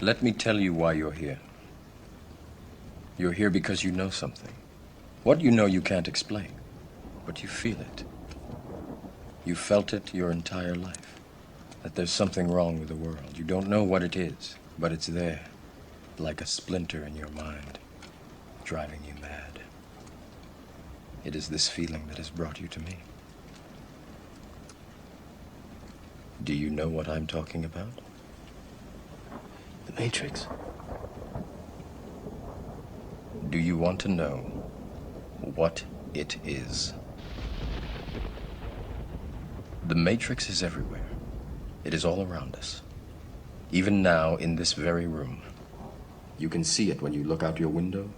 Let me tell you why you're here. You're here because you know something. What you know you can't explain, but you feel it. You felt it your entire life, that there's something wrong with the world. You don't know what it is, but it's there, like a splinter in your mind, driving you mad. It is this feeling that has brought you to me. Do you know what I'm talking about? The Matrix. Do you want to know what it is? The Matrix is everywhere. It is all around us. Even now, in this very room. You can see it when you look out your window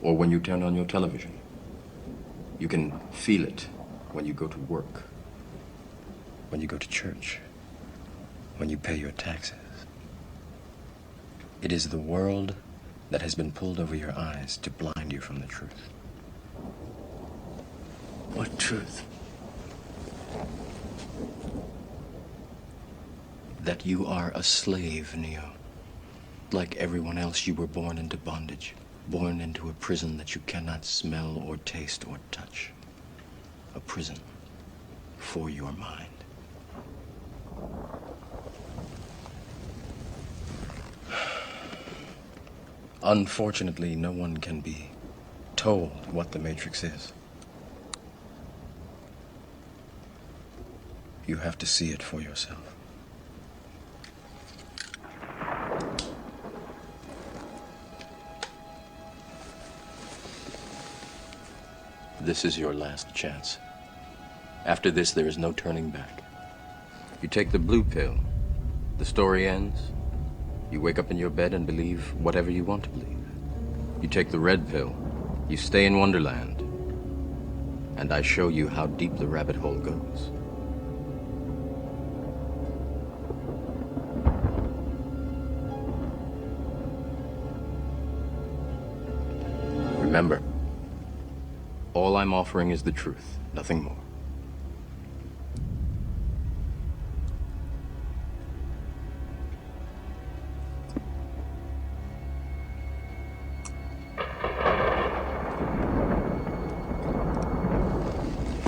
or when you turn on your television. You can feel it when you go to work, when you go to church, when you pay your taxes. It is the world that has been pulled over your eyes to blind you from the truth. What truth? That you are a slave, Neo. Like everyone else, you were born into bondage, born into a prison that you cannot smell or taste or touch. A prison for your mind. Unfortunately, no one can be told what the Matrix is. You have to see it for yourself. This is your last chance. After this, there is no turning back. You take the blue pill, the story ends. You wake up in your bed and believe whatever you want to believe. You take the red pill, you stay in Wonderland, and I show you how deep the rabbit hole goes. Remember, all I'm offering is the truth, nothing more.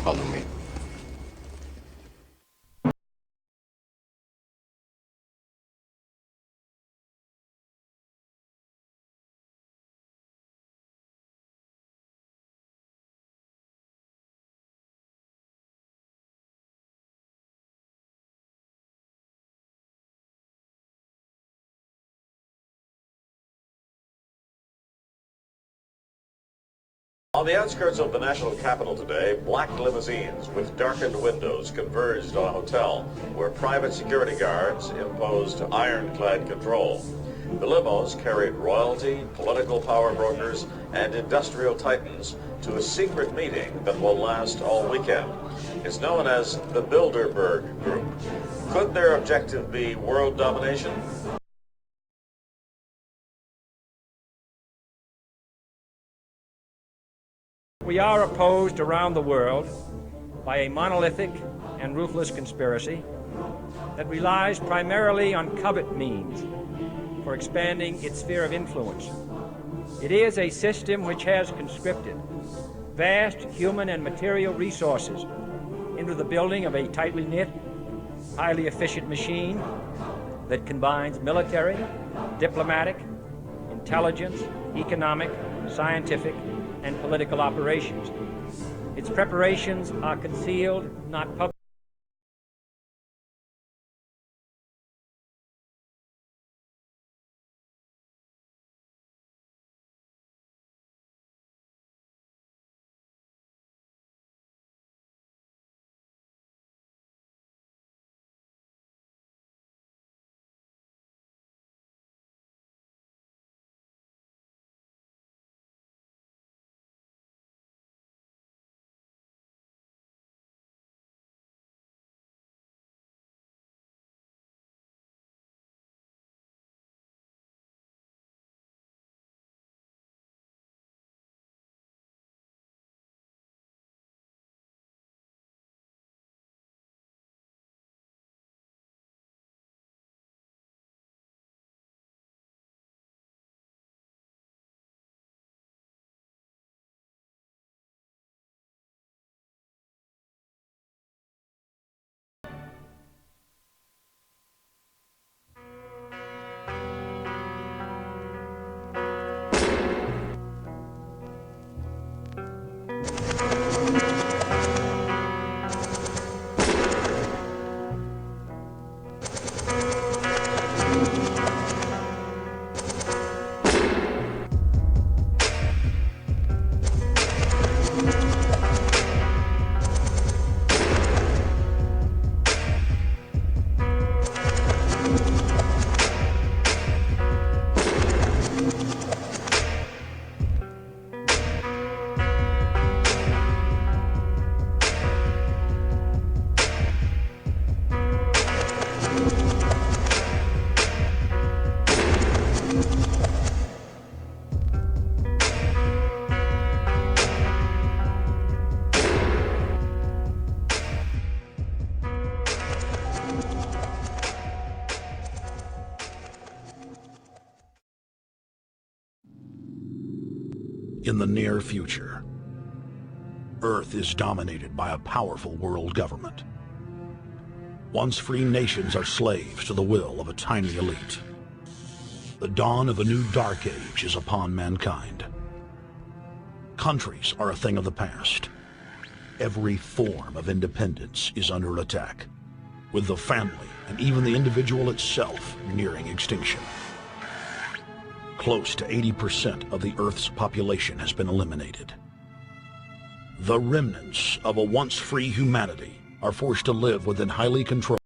Follow me. On the outskirts of the national capital today, black limousines with darkened windows converged on a hotel where private security guards imposed ironclad control. The limos carried royalty, political power brokers, and industrial titans to a secret meeting that will last all weekend. It's known as the Bilderberg Group. Could their objective be world domination? We are opposed around the world by a monolithic and ruthless conspiracy that relies primarily on covert means for expanding its sphere of influence. It is a system which has conscripted vast human and material resources into the building of a tightly knit, highly efficient machine that combines military, diplomatic, intelligence, economic, scientific, and political operations. Its preparations are concealed, not public. In the near future, Earth is dominated by a powerful world government. Once free nations are slaves to the will of a tiny elite. The dawn of a new dark age is upon mankind. Countries are a thing of the past. Every form of independence is under attack, with the family and even the individual itself nearing extinction. Close to 80% of the Earth's population has been eliminated. The remnants of a once free humanity are forced to live within highly controlled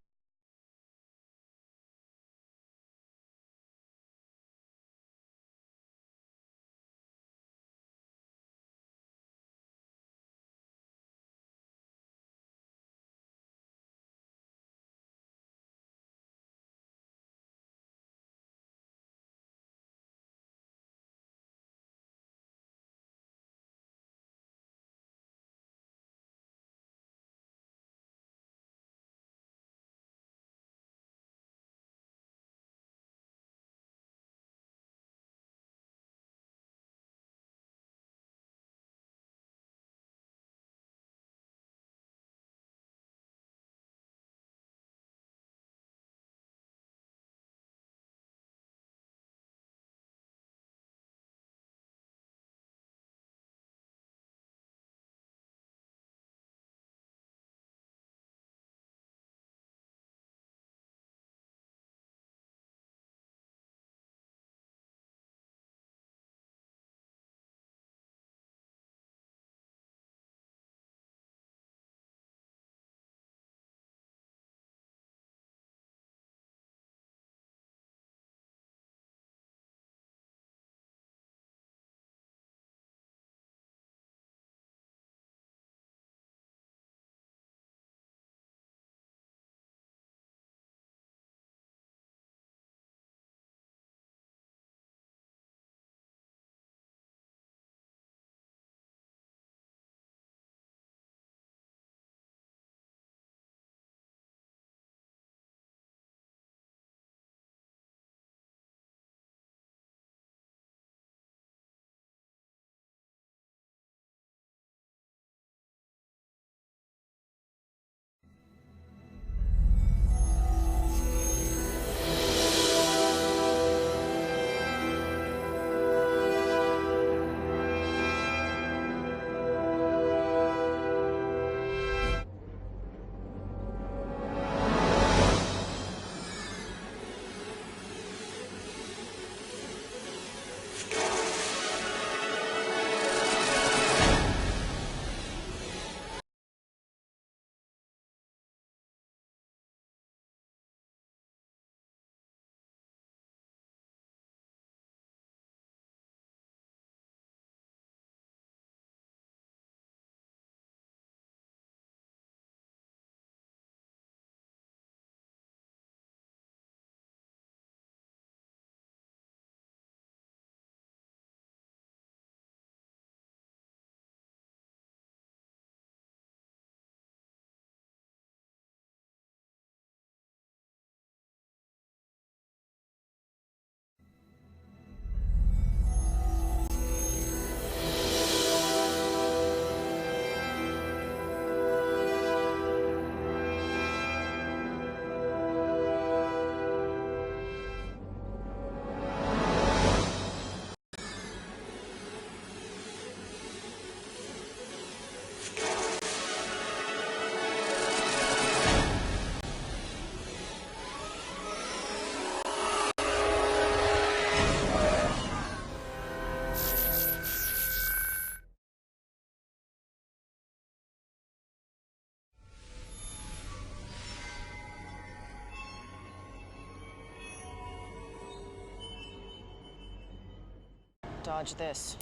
Dodge this.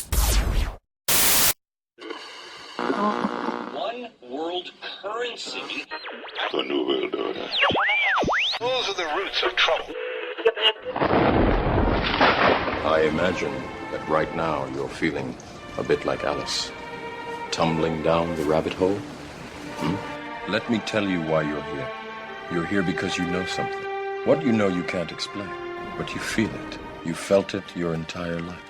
One world currency. The New World Order. Those are the roots of trouble. I imagine that right now you're feeling a bit like Alice, tumbling down the rabbit hole. Let me tell you why you're here. You're here because you know something. What you know you can't explain, but you feel it. You felt it your entire life.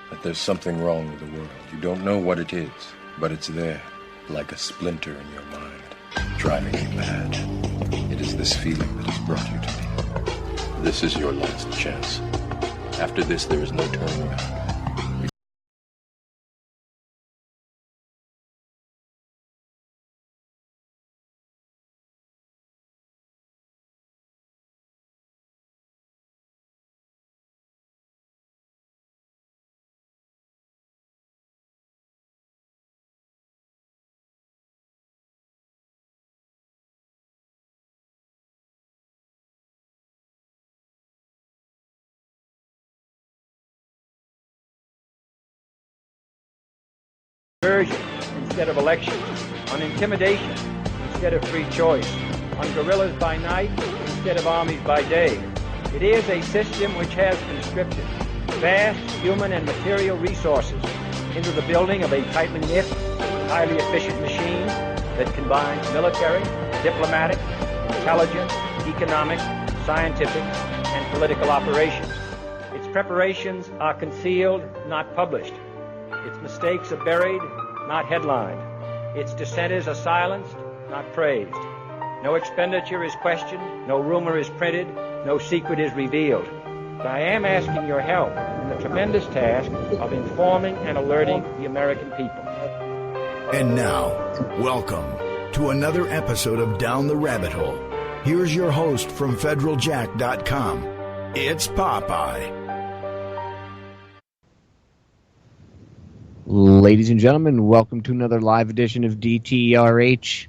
that there's something wrong with the world. You don't know what it is, but it's there, like a splinter in your mind, driving you mad. It is this feeling that has brought you to me. This is your last chance. After this, there is no turning back. Conversion instead of elections, on intimidation instead of free choice, on guerrillas by night instead of armies by day. It is a system which has conscripted vast human and material resources into the building of a tightly knit, highly efficient machine that combines military, diplomatic, intelligence, economic, scientific, and political operations. Its preparations are concealed, not published. Its mistakes are buried, not headlined. Its dissenters are silenced, not praised. No expenditure is questioned, no rumor is printed, no secret is revealed. But I am asking your help in the tremendous task of informing and alerting the American people. And now, welcome to another episode of Down the Rabbit Hole. Here's your host from FederalJack.com. It's Popeye. Ladies and gentlemen, welcome to another live edition of DTRH.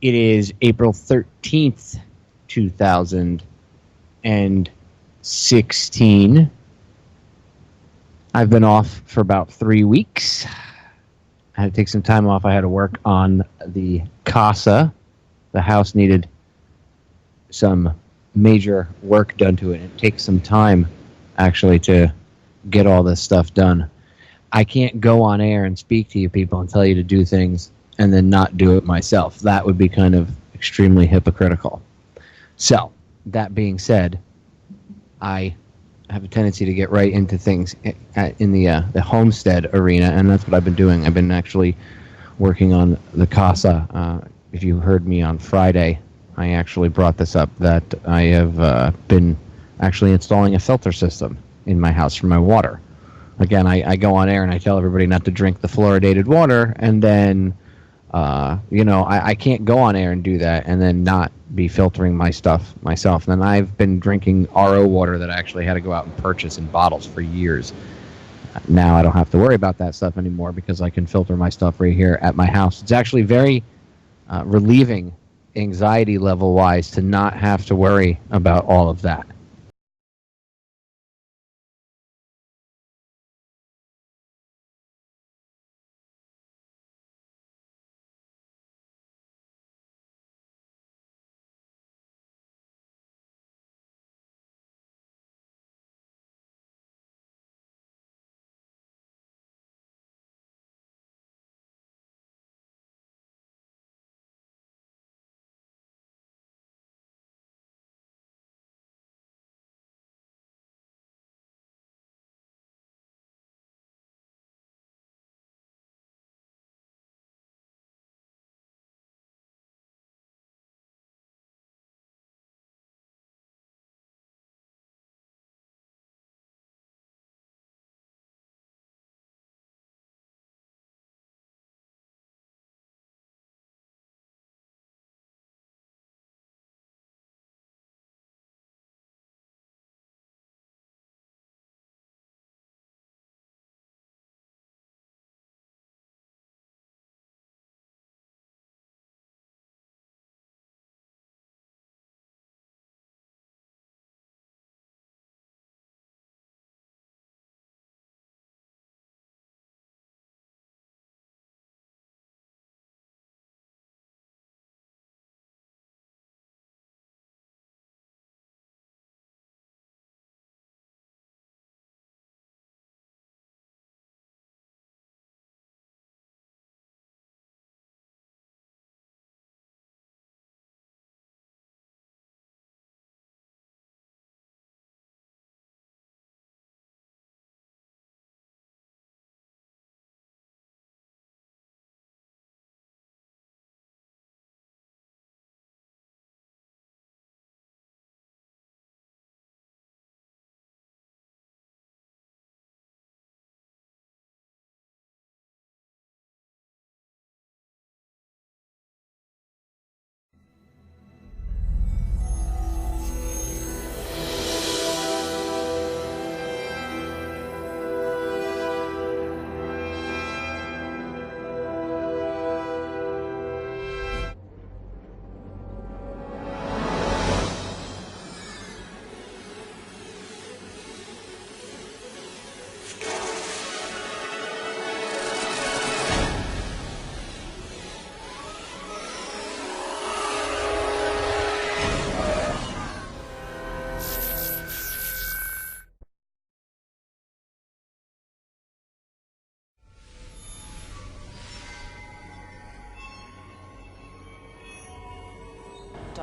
It is April 13th, 2016. I've been off for about 3 weeks. I had to take some time off. I had to work on the CASA. The house needed some major work done to it. It takes some time, actually, to get all this stuff done. I can't go on air and speak to you people and tell you to do things and then not do it myself. That would be kind of extremely hypocritical. So, that being said, I have a tendency to get right into things in the homestead arena, and that's what I've been doing. I've been actually working on the CASA. If you heard me on Friday, I actually brought this up, that I have been actually installing a filter system in my house for my water. Again, I go on air and I tell everybody not to drink the fluoridated water, and then, I can't go on air and do that and then not be filtering my stuff myself. And then I've been drinking RO water that I actually had to go out and purchase in bottles for years. Now I don't have to worry about that stuff anymore because I can filter my stuff right here at my house. It's actually very relieving, anxiety level-wise, to not have to worry about all of that.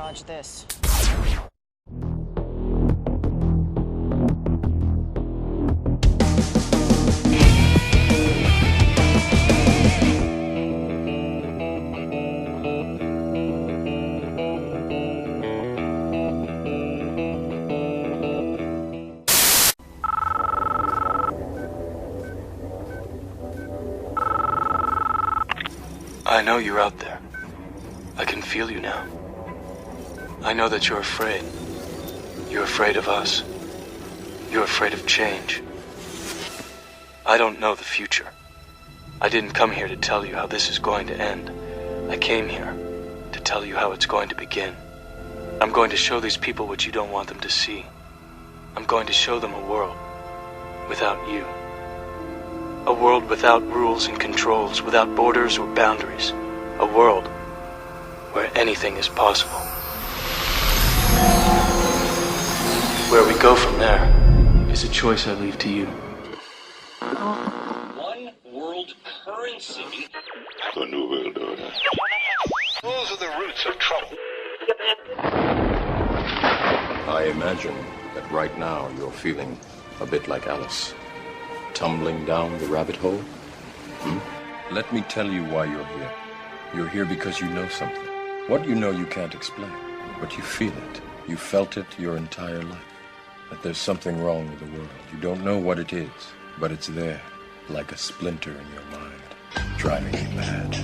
Dodge this. I know you're out there. I can feel you now. I know that you're afraid. You're afraid of us. You're afraid of change. I don't know the future. I didn't come here to tell you how this is going to end. I came here to tell you how it's going to begin. I'm going to show these people what you don't want them to see. I'm going to show them a world without you. A world without rules and controls, without borders or boundaries. A world where anything is possible. Where we go from there is a choice I leave to you. One world currency. The New World Order. Those are the roots of trouble. I imagine that right now you're feeling a bit like Alice. Tumbling down the rabbit hole? Let me tell you why you're here. You're here because you know something. What you know you can't explain, but you feel it. You felt it your entire life. That there's something wrong with the world. You don't know what it is, but it's there, like a splinter in your mind, driving you mad.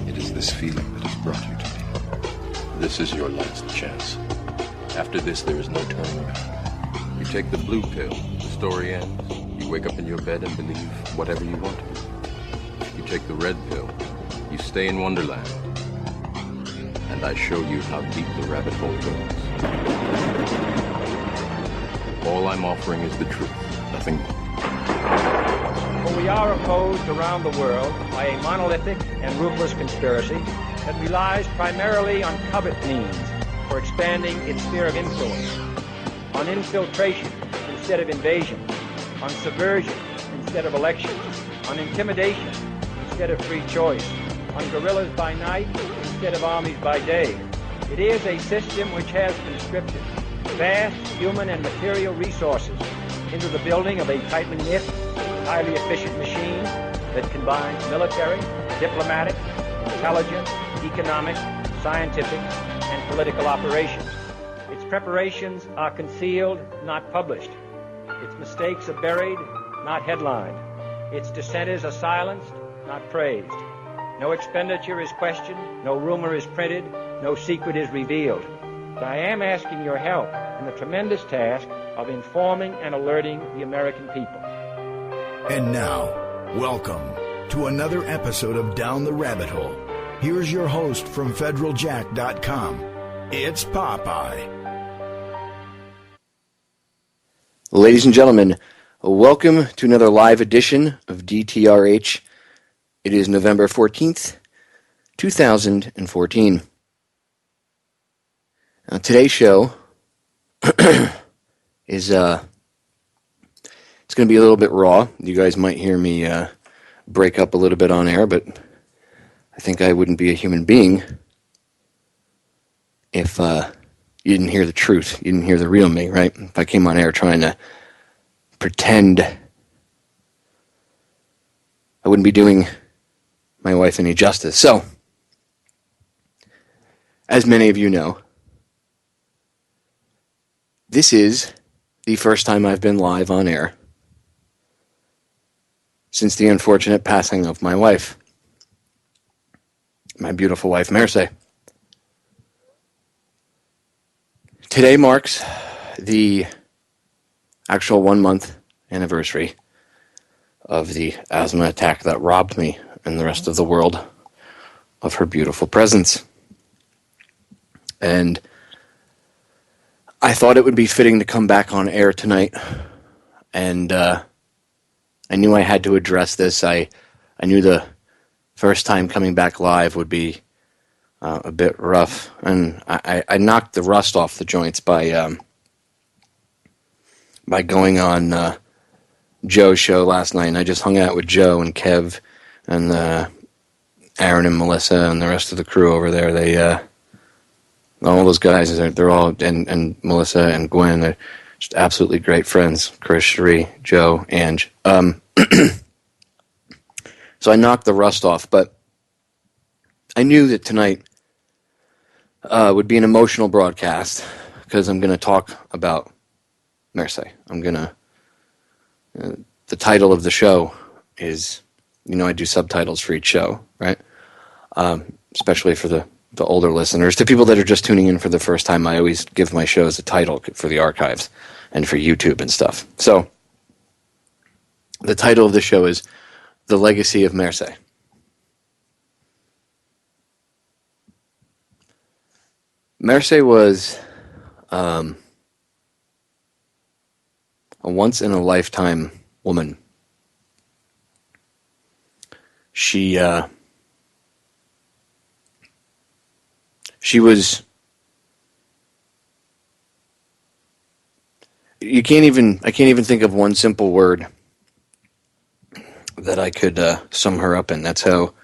It is this feeling that has brought you to me. This is your last chance. After this, there is no turning back. You take the blue pill, the story ends. You wake up in your bed and believe whatever you want to believe. You take the red pill, you stay in Wonderland, and I show you how deep the rabbit hole goes. All I'm offering is the truth, nothing more. For we are opposed around the world by a monolithic and ruthless conspiracy that relies primarily on covert means for expanding its sphere of influence, on infiltration instead of invasion, on subversion instead of elections, on intimidation instead of free choice, on guerrillas by night instead of armies by day. It is a system which has conscripted vast human and material resources into the building of a tightly knit, highly efficient machine that combines military, diplomatic, intelligence, economic, scientific, and political operations. Its preparations are concealed, not published. Its mistakes are buried, not headlined. Its dissenters are silenced, not praised. No expenditure is questioned, no rumor is printed, no secret is revealed. But I am asking your help in the tremendous task of informing and alerting the American people. And now, welcome to another episode of Down the Rabbit Hole. Here's your host from FederalJack.com. It's Popeye. Ladies and gentlemen, welcome to another live edition of DTRH. It is November 14th, 2014. Today's show is it's going to be a little bit raw. You guys might hear me break up a little bit on air, but I think I wouldn't be a human being if you didn't hear the truth. You didn't hear the real me, right? If I came on air trying to pretend, I wouldn't be doing my wife any justice. So, as many of you know, this is the first time I've been live on air since the unfortunate passing of my wife, my beautiful wife, Merce. Today marks the actual 1-month anniversary of the asthma attack that robbed me and the rest of the world of her beautiful presence. And I thought it would be fitting to come back on air tonight, and I knew I had to address this. I knew the first time coming back live would be a bit rough, and I knocked the rust off the joints by going on Joe's show last night. And I just hung out with Joe and Kev and Aaron and Melissa and the rest of the crew over there. All those guys, they're all, and Melissa and Gwen, they're just absolutely great friends. Chris, Cherie, Joe, Ange. So I knocked the rust off, but I knew that tonight would be an emotional broadcast because I'm going to talk about Marseille. The title of the show is, I do subtitles for each show, right? Especially for the older listeners. To people that are just tuning in for the first time, I always give my shows a title for the archives and for YouTube and stuff. So the title of the show is The Legacy of Marseille. Marseille was a once-in-a-lifetime woman. She was... I can't even think of one simple word that I could sum her up in. That's how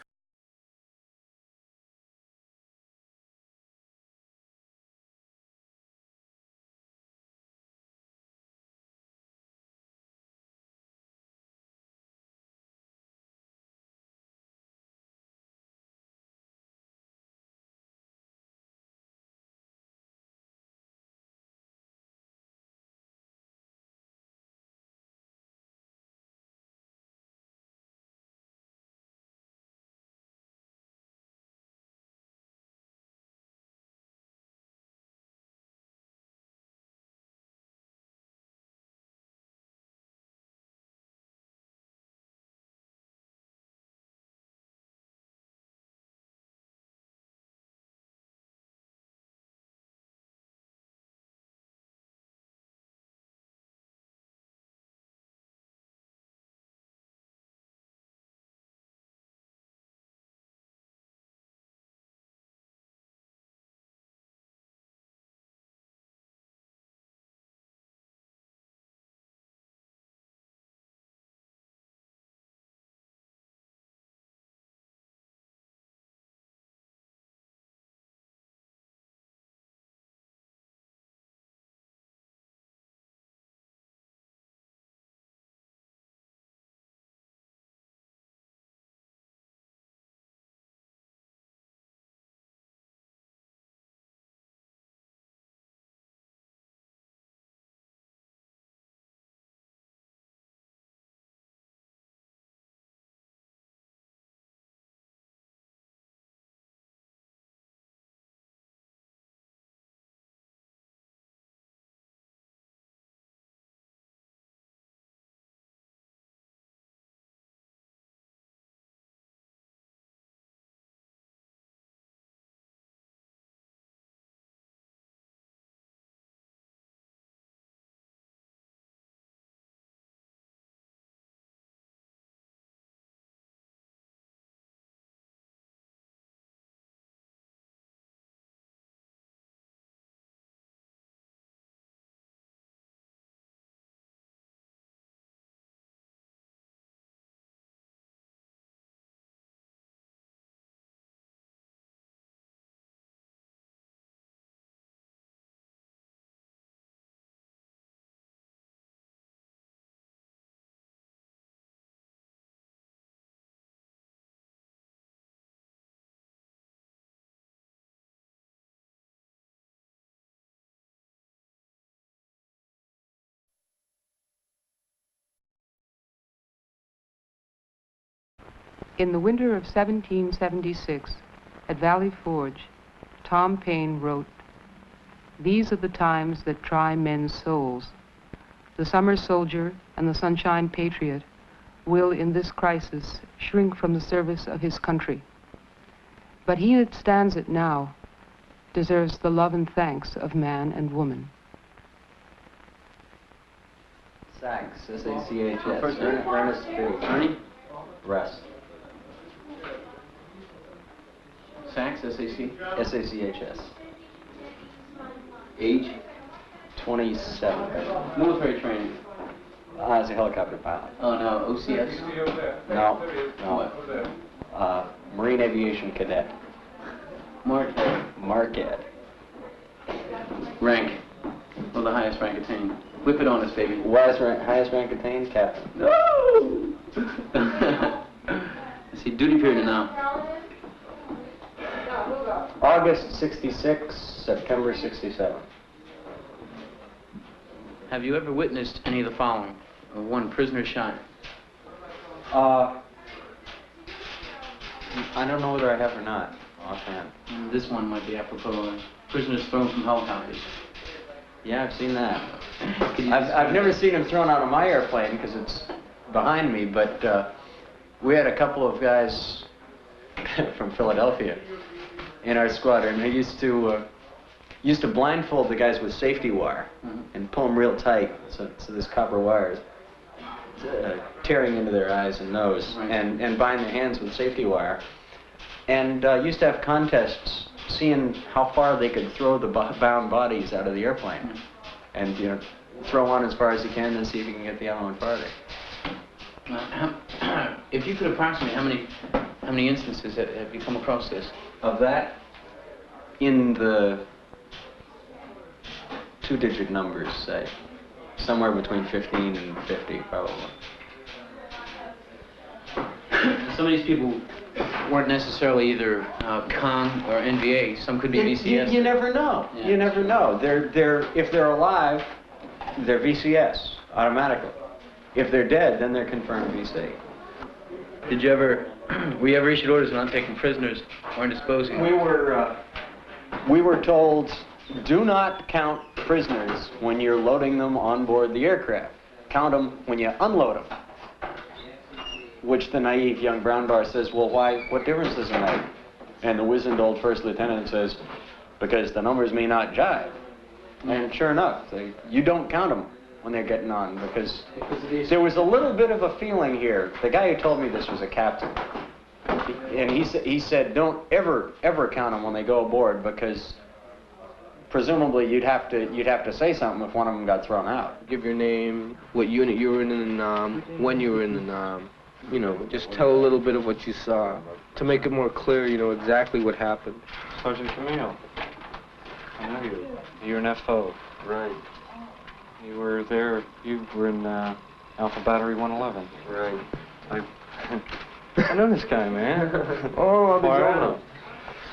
In the winter of 1776, at Valley Forge, Tom Paine wrote, "These are the times that try men's souls. The summer soldier and the sunshine patriot will, in this crisis, shrink from the service of his country. But he that stands it now deserves the love and thanks of man and woman." Sachs, S-A-C-H-S. Ernest, Ernie, Rest. Sachs, S-A-C? S-A-C-H-S. Age? 27. Military training? As a helicopter pilot. Oh, no, OCS? No. Marine Aviation Cadet. Marquette. Rank. Well, the highest rank attained. Whip it on us, baby. Highest rank attained? Captain. No! Let's see, duty period now. August 66, September 67. Have you ever witnessed any of the following? One, prisoner shot. I don't know whether I have or not, offhand. This one might be apropos. Prisoners thrown from helicopters. Yeah, I've seen that. I've never seen them thrown out of my airplane because it's behind me, but we had a couple of guys from Philadelphia in our squadron. They used to blindfold the guys with safety wire and pull them real tight, so this copper wires tearing into their eyes and nose, and bind their hands with safety wire. And used to have contests seeing how far they could throw the bound bodies out of the airplane. And, you know, throw one as far as you can and see if you can get the other one farther. If you could approximate how many instances have you come across this? Of that, in the two-digit numbers, say. Somewhere between 15 and 50, probably. Some of these people weren't necessarily either Kong or NVA. Some could be VCS. You never know. Yeah. You never know. If they're alive, they're VCS automatically. If they're dead, then they're confirmed VC. Did you ever? Were you ever issued orders on taking prisoners or indisposing them? We were told, do not count prisoners when you're loading them on board the aircraft. Count them when you unload them. Which the naive young brown bar says, well, why? What difference does it make? And the wizened old first lieutenant says, because the numbers may not jive. And sure enough, you don't count them when they're getting on, because there was a little bit of a feeling here. The guy who told me this was a captain. And he said, don't ever count them when they go aboard, because presumably you'd have to say something if one of them got thrown out. Give your name, what unit you were in, and when you were in, and you know, just tell a little bit of what you saw to make it more clear, you know, exactly what happened. Sergeant Camille, I know you. You're an FO. Right. You were there. You were in Alpha Battery 111. Right. I know this guy, man. Oh, I'll be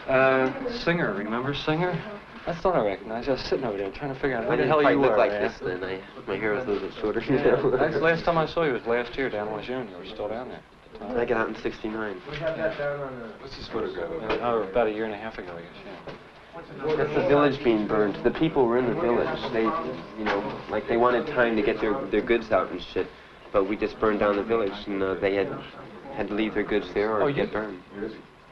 glad. Singer, remember Singer? I thought I recognized you. I was sitting over there trying to figure out who the hell you were, look like man. this then. My hair was a little bit shorter. Yeah. Last time I saw you was last year down in Lejeune. You were still down there. I got out in '69. We have that down on the... What's this photograph? About a year and a half ago, I guess, yeah. That's the village being burned. The people were in the village. They, you know, like they wanted time to get their goods out and shit. But we just burned down the village, and they had to leave their goods there or get burned.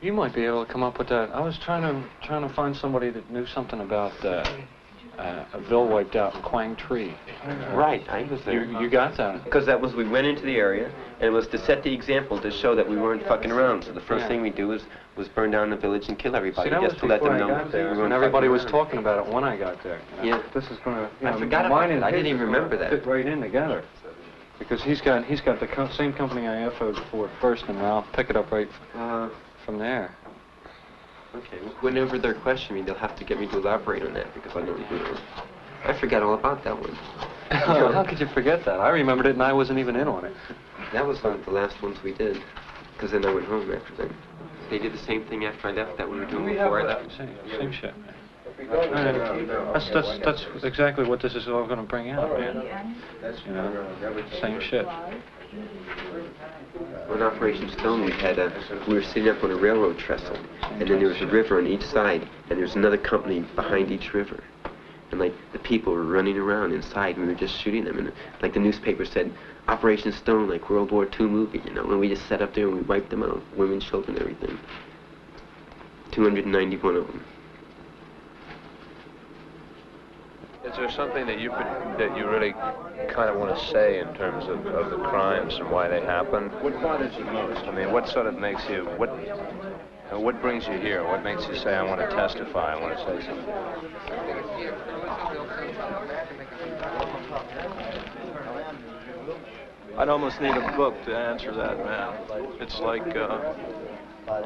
You might be able to come up with that. I was trying to find somebody that knew something about a bill wiped out in Quang Tri. Right, I was there. You got that? Because we went into the area, and it was to set the example to show that we weren't fucking around. So the first thing we do was burn down the village and kill everybody, just to let them know that we weren't. And everybody was talking about it when I got there. You know? Yeah. This is going to. I forgot about it. I didn't even remember that. Fit right in together. Because he's got the same company I FO'd for first, and I'll pick it up right from there. Okay, whenever they're questioning me, they'll have to get me to elaborate on that, because I don't even know. I forgot all about that one. How could you forget that? I remembered it, and I wasn't even in on it. That was one of the last ones we did, because then I went home after that. They did the same thing after I left that we were doing before I left. Same shit. That's exactly what this is all going to bring out, man. You know, same shit. On Operation Stone, we were sitting up on a railroad trestle, and then there was a river on each side, and there was another company behind each river. And like the people were running around inside, and we were just shooting them. And like the newspaper said, Operation Stone, like World War II movie, you know. And we just sat up there and we wiped them out, women, children, everything. 291 of them. Is there something that you really kind of want to say in terms of the crimes and why they happened? What bothers you most? I mean, what sort of makes you, what brings you here? What makes you say, I want to testify, I want to say something? I'd almost need a book to answer that, man. It's like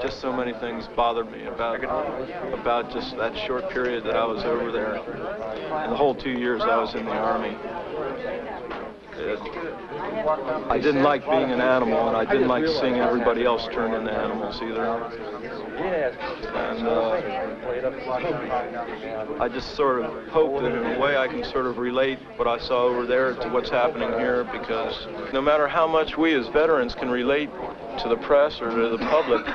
just so many things bothered me about just that short period that I was over there. And the whole 2 years I was in the Army. I didn't like being an animal, and I didn't like seeing everybody else turn into animals either. And I just sort of hope that in a way I can sort of relate what I saw over there to what's happening here, because no matter how much we as veterans can relate to the press or to the public,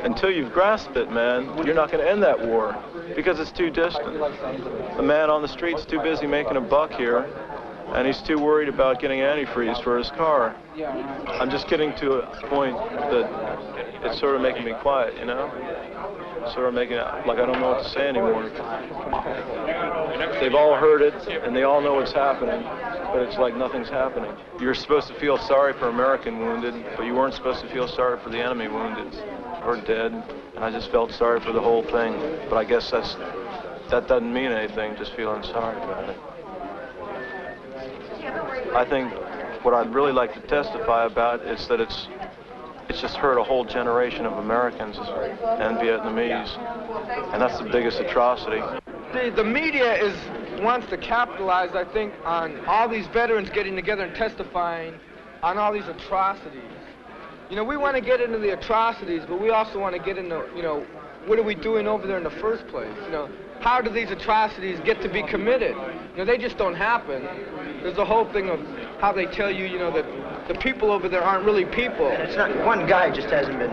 until you've grasped it, man, you're not going to end that war, because it's too distant. The man on the street's too busy making a buck here, and he's too worried about getting antifreeze for his car. I'm just getting to a point that it's sort of making me quiet, you know? Sort of making it like I don't know what to say anymore. They've all heard it, and they all know what's happening, but it's like nothing's happening. You're supposed to feel sorry for American wounded, but you weren't supposed to feel sorry for the enemy wounded or dead. And I just felt sorry for the whole thing, but I guess that doesn't mean anything, just feeling sorry about it. I think what I'd really like to testify about is that it's just hurt a whole generation of Americans and Vietnamese, and that's the biggest atrocity. The media wants to capitalize, I think, on all these veterans getting together and testifying on all these atrocities. You know, we want to get into the atrocities, but we also want to get into, you know, what are we doing over there in the first place? You know, how do these atrocities get to be committed? You know, they just don't happen. There's the whole thing of how they tell you, you know, that the people over there aren't really people. It's not, one guy just hasn't been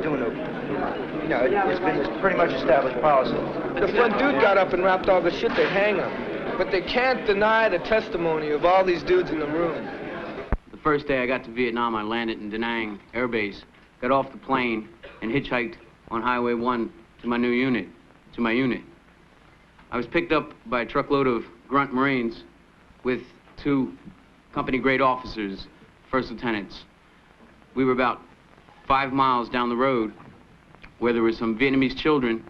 doing it. You know, it's been this pretty much established policy. If one dude got up and rapped all the shit, they'd hang him. But they can't deny the testimony of all these dudes in the room. The first day I got to Vietnam, I landed in Da Nang Air Base, got off the plane, and hitchhiked on Highway 1 to my new unit, to my unit. I was picked up by a truckload of grunt Marines with 2 company-grade officers, first lieutenants. We were about 5 miles down the road where there were some Vietnamese children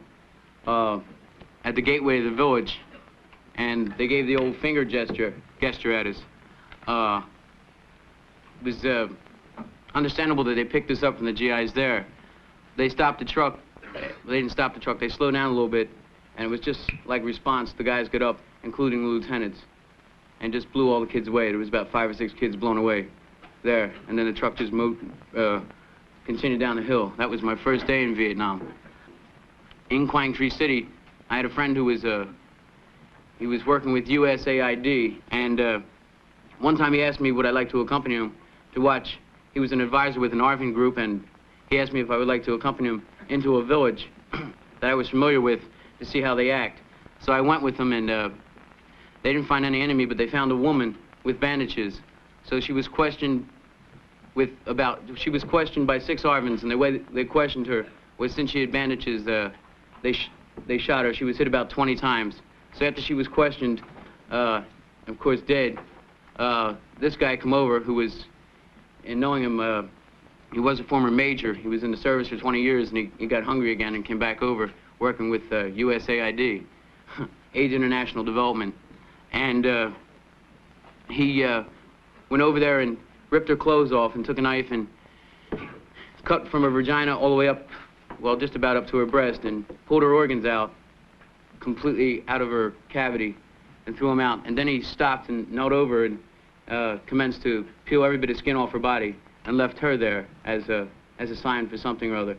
at the gateway of the village, and they gave the old finger gesture at us. It was understandable that they picked us up from the GIs there. They stopped the truck. They didn't stop the truck. They slowed down a little bit, and it was just like response. The guys got up, including the lieutenants, and just blew all the kids away. There was about 5 or 6 kids blown away there, and then the truck just moved, continued down the hill. That was my first day in Vietnam. In Quang Tri City, I had a friend who was he was working with USAID, and one time he asked me would I like to accompany him to watch. He was an advisor with an ARVN group, and he asked me if I would like to accompany him into a village that I was familiar with to see how they act. So I went with them, and they didn't find any enemy, but they found a woman with bandages. So she was questioned she was questioned by 6 ARVNs, and the way they questioned her was since she had bandages, they shot her. She was hit about 20 times. So after she was questioned, of course dead, this guy come over who was, and knowing him, he was a former major. He was in the service for 20 years, and he got hungry again and came back over working with USAID, AIDS International Development. And he went over there and ripped her clothes off and took a knife and cut from her vagina all the way up, well, just about up to her breast, and pulled her organs out, completely out of her cavity, and threw them out. And then he stopped and knelt over and commenced to peel every bit of skin off her body and left her there as a sign for something or other.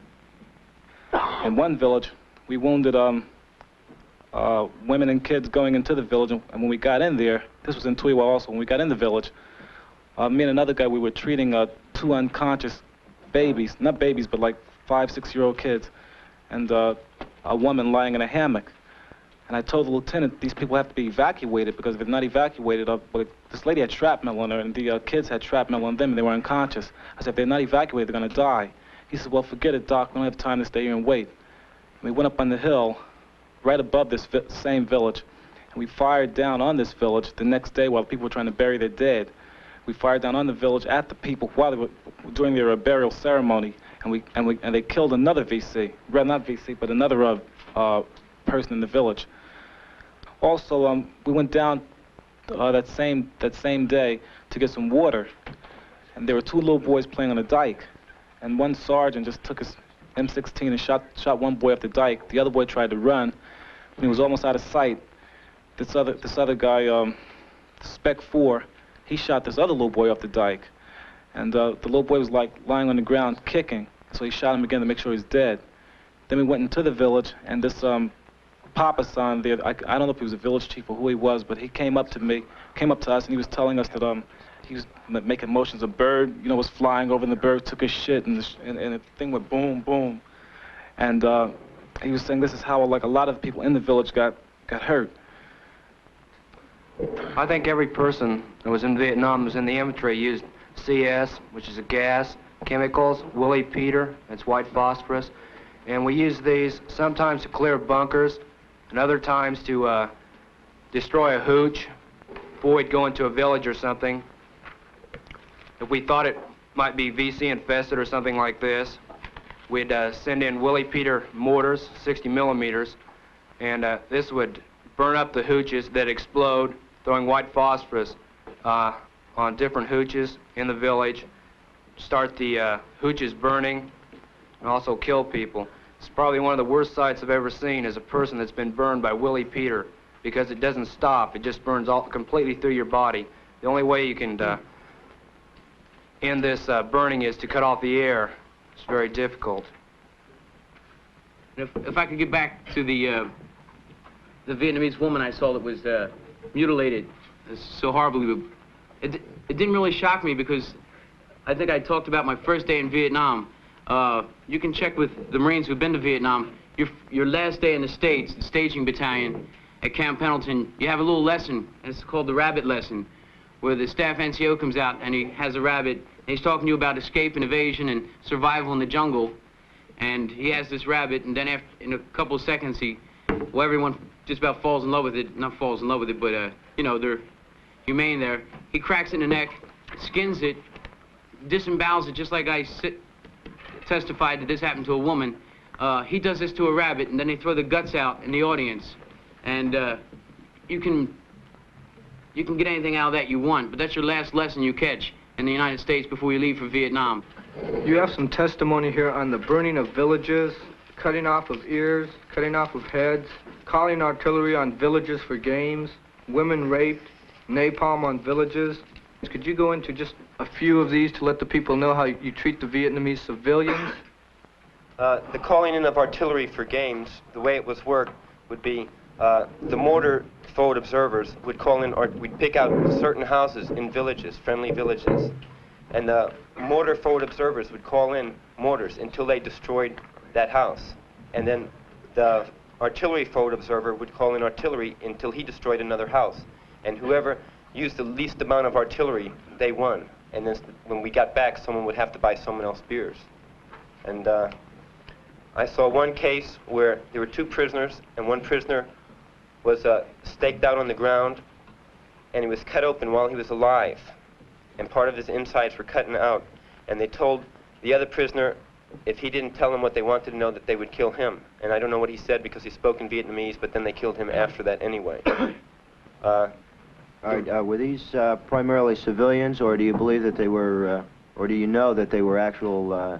In one village, we wounded women and kids going into the village, and when we got in there, this was in Tuy Hoa also, when we got in the village, me and another guy, we were treating 2 unconscious babies, not babies, but like 5, 6-year-old kids, and a woman lying in a hammock. And I told the lieutenant, these people have to be evacuated, because if they're not evacuated, this lady had shrapnel on her, and the kids had shrapnel on them, and they were unconscious. I said, if they're not evacuated, they're going to die. He said, well, forget it, Doc. We don't have time to stay here and wait. And we went up on the hill, right above this same village, and we fired down on this village the next day while people were trying to bury their dead. We fired down on the village at the people while they were doing their burial ceremony, and they killed another VC, well, not VC, but another person in the village. Also, we went down that same day to get some water, and there were 2 little boys playing on a dike, and one sergeant just took his M16 and shot one boy up the dike. The other boy tried to run. When he was almost out of sight, this other guy, Spec 4, he shot this other little boy up the dike. And the little boy was like lying on the ground kicking, so he shot him again to make sure he's dead. Then we went into the village, and this Papa son there, I don't know if he was a village chief or who he was, but he came up to us, and he was telling us that he was making motions. A bird, was flying over, and the bird took a shit, and the thing went boom, boom. And he was saying this is how like a lot of people in the village got hurt. I think every person that was in Vietnam was in the infantry used CS, which is a gas, chemicals, Willie Peter, that's white phosphorus, and we use these sometimes to clear bunkers, and other times to destroy a hooch before we'd go into a village or something. If we thought it might be VC infested or something like this, we'd send in Willie Peter mortars, 60 millimeters, and this would burn up the hooches that explode, throwing white phosphorus on different hooches in the village, start the hooches burning, and also kill people. It's probably one of the worst sights I've ever seen is a person that's been burned by Willie Peter, because it doesn't stop. It just burns all completely through your body. The only way you can end this burning is to cut off the air. It's very difficult. If I could get back to the Vietnamese woman I saw that was mutilated so horribly, it didn't really shock me because I think I talked about my first day in Vietnam. You can check with the Marines who've been to Vietnam. Your last day in the States, the staging battalion at Camp Pendleton, you have a little lesson, and it's called the rabbit lesson, where the staff NCO comes out and he has a rabbit, and he's talking to you about escape and evasion and survival in the jungle. And he has this rabbit, and then in a couple of seconds, everyone just about falls in love with it. Not falls in love with it, but, they're humane there. He cracks it in the neck, skins it, disembowels it, just like I testified that this happened to a woman. He does this to a rabbit, and then they throw the guts out in the audience. And you can get anything out of that you want, but that's your last lesson you catch in the United States before you leave for Vietnam. You have some testimony here on the burning of villages, cutting off of ears, cutting off of heads, calling artillery on villages for games, women raped, napalm on villages. Could you go into just a few of these to let the people know how you treat the Vietnamese civilians? The calling in of artillery for games, the way it was worked would be the mortar forward observers would call in, or we'd pick out certain houses in villages, friendly villages, and the mortar forward observers would call in mortars until they destroyed that house. And then the artillery forward observer would call in artillery until he destroyed another house. And whoever used the least amount of artillery, they won. And then when we got back, someone would have to buy someone else beers. And I saw one case where there were two prisoners, and one prisoner was staked out on the ground, and he was cut open while he was alive. And part of his insides were cut out. And they told the other prisoner if he didn't tell them what they wanted to know, that they would kill him. And I don't know what he said because he spoke in Vietnamese, but then they killed him after that anyway. All right, were these primarily civilians, or do you believe that they were, or do you know that they were actual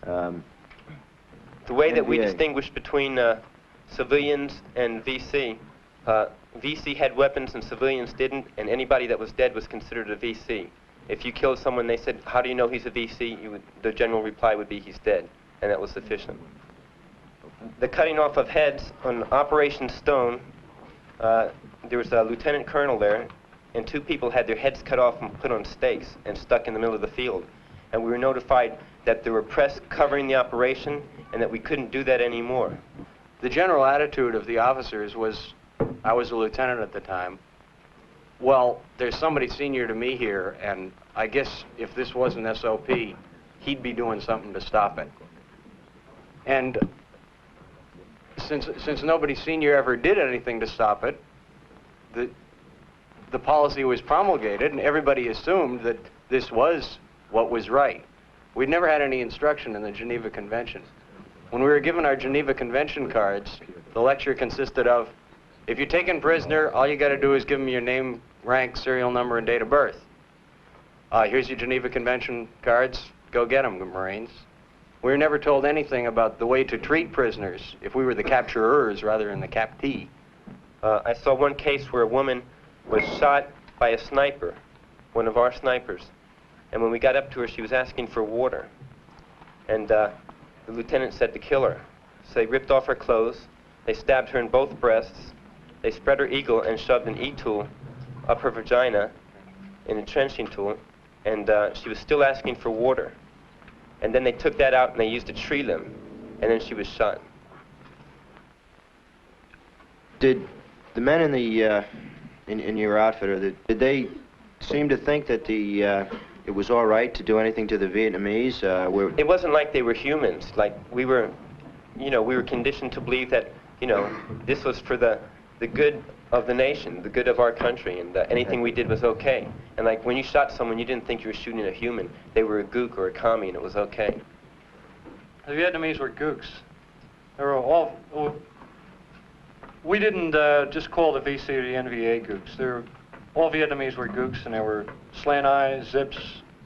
the way that we NVA? distinguish between civilians and VC, VC had weapons and civilians didn't, and anybody that was dead was considered a VC. If you killed someone, they said, how do you know he's a VC? The general reply would be, he's dead, and that was sufficient. The cutting off of heads on Operation Stone, there was a lieutenant colonel there, and two people had their heads cut off and put on stakes and stuck in the middle of the field. And we were notified that there were press covering the operation and that we couldn't do that anymore. The general attitude of the officers was, I was a lieutenant at the time, well, there's somebody senior to me here, and I guess if this wasn't SOP, he'd be doing something to stop it. And since nobody senior ever did anything to stop it, the policy was promulgated, and everybody assumed that this was what was right. We'd never had any instruction in the Geneva Convention. When we were given our Geneva Convention cards, the lecture consisted of, if you're taken prisoner, all you got to do is give them your name, rank, serial number, and date of birth. Here's your Geneva Convention cards. Go get them, Marines. We were never told anything about the way to treat prisoners if we were the capturers rather than the captee. I saw one case where a woman was shot by a sniper, one of our snipers. And when we got up to her, she was asking for water. And the lieutenant said to kill her. So they ripped off her clothes, they stabbed her in both breasts, they spread her eagle and shoved an E-tool up her vagina in a trenching tool, and she was still asking for water. And then they took that out and they used a tree limb, and then she was shot. Did the men in the in your outfit, or did they seem to think that it was all right to do anything to the Vietnamese? It wasn't like they were humans. Like we were, we were conditioned to believe that, this was for the good of the nation, the good of our country, and anything we did was okay. And like when you shot someone, you didn't think you were shooting a human. They were a gook or a commie, and it was okay. The Vietnamese were gooks. They were all. We didn't just call the VC or the NVA gooks. All Vietnamese were gooks, and they were slant eyes, zips.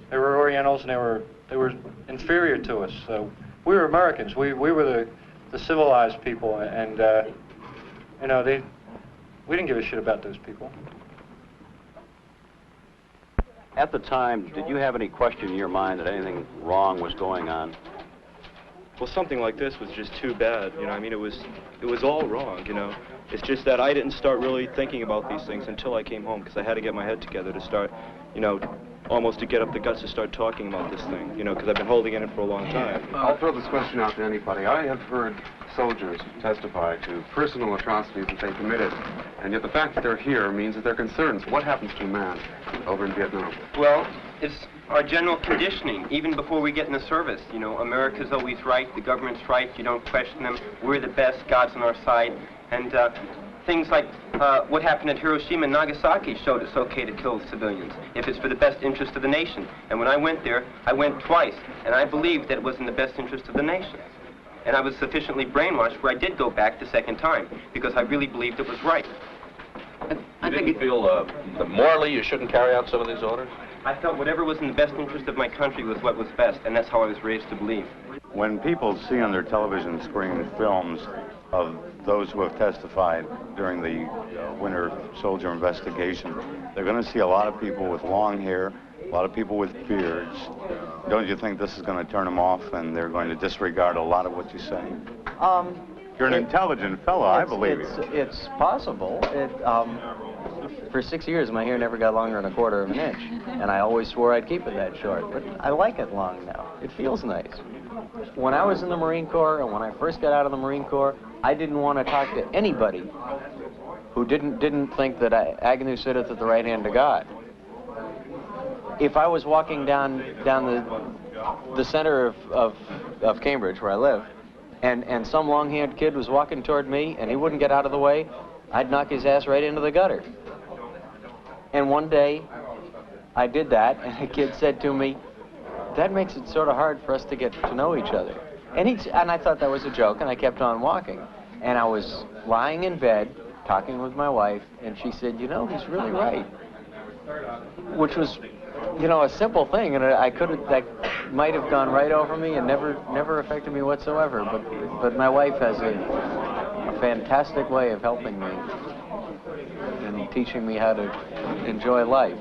They were Orientals, and they were inferior to us. So we were Americans. We were the civilized people, and we didn't give a shit about those people. At the time, did you have any question in your mind that anything wrong was going on? Well, something like this was just too bad, I mean, it was all wrong, It's just that I didn't start really thinking about these things until I came home, because I had to get my head together to start, almost to get up the guts to start talking about this thing, because I've been holding it in for a long time. I'll throw this question out to anybody. I have heard soldiers testify to personal atrocities that they committed, and yet the fact that they're here means that they're concerned. So what happens to a man over in Vietnam? Well, it's our general conditioning, even before we get in the service. America's always right, the government's right, you don't question them, we're the best, God's on our side. And things like what happened at Hiroshima and Nagasaki showed it's okay to kill civilians if it's for the best interest of the nation. And when I went there, I went twice, and I believed that it was in the best interest of the nation. And I was sufficiently brainwashed where I did go back the second time, because I really believed it was right. You didn't feel that morally you shouldn't carry out some of these orders? I felt whatever was in the best interest of my country was what was best, and that's how I was raised to believe. When people see on their television screen films of those who have testified during the Winter Soldier investigation, they're going to see a lot of people with long hair, a lot of people with beards. Don't you think this is going to turn them off and they're going to disregard a lot of what you say? You're an intelligent fellow, I believe you. It's possible. For 6 years, my hair never got longer than 1/4 of an inch, and I always swore I'd keep it that short, but I like it long now. It feels nice. When I was in the Marine Corps, and when I first got out of the Marine Corps, I didn't want to talk to anybody who didn't think that Agnew sitteth at the right hand of God. If I was walking down the center of Cambridge, where I live, and some long-haired kid was walking toward me, and he wouldn't get out of the way, I'd knock his ass right into the gutter. And one day, I did that, and a kid said to me, "That makes it sort of hard for us to get to know each other." And I thought that was a joke, and I kept on walking. And I was lying in bed, talking with my wife, and she said, "He's really right." Which was, a simple thing, and that might have gone right over me and never affected me whatsoever. But my wife has a fantastic way of helping me and teaching me how to enjoy life.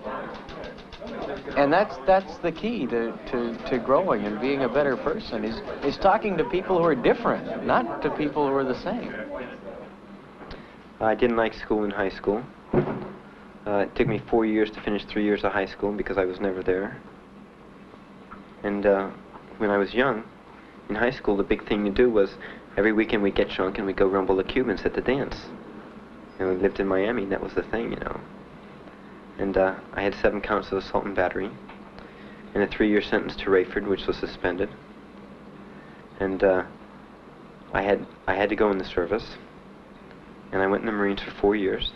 And that's the key to growing and being a better person, is talking to people who are different, not to people who are the same. I didn't like school in high school. It took me 4 years to finish 3 years of high school because I was never there. And when I was young, in high school, the big thing to do was every weekend we'd get drunk and we'd go rumble the Cubans at the dance. And we lived in Miami, and that was the thing, And I had 7 counts of assault and battery, and a 3-year sentence to Rayford, which was suspended. And I had to go in the service, and I went in the Marines for 4 years.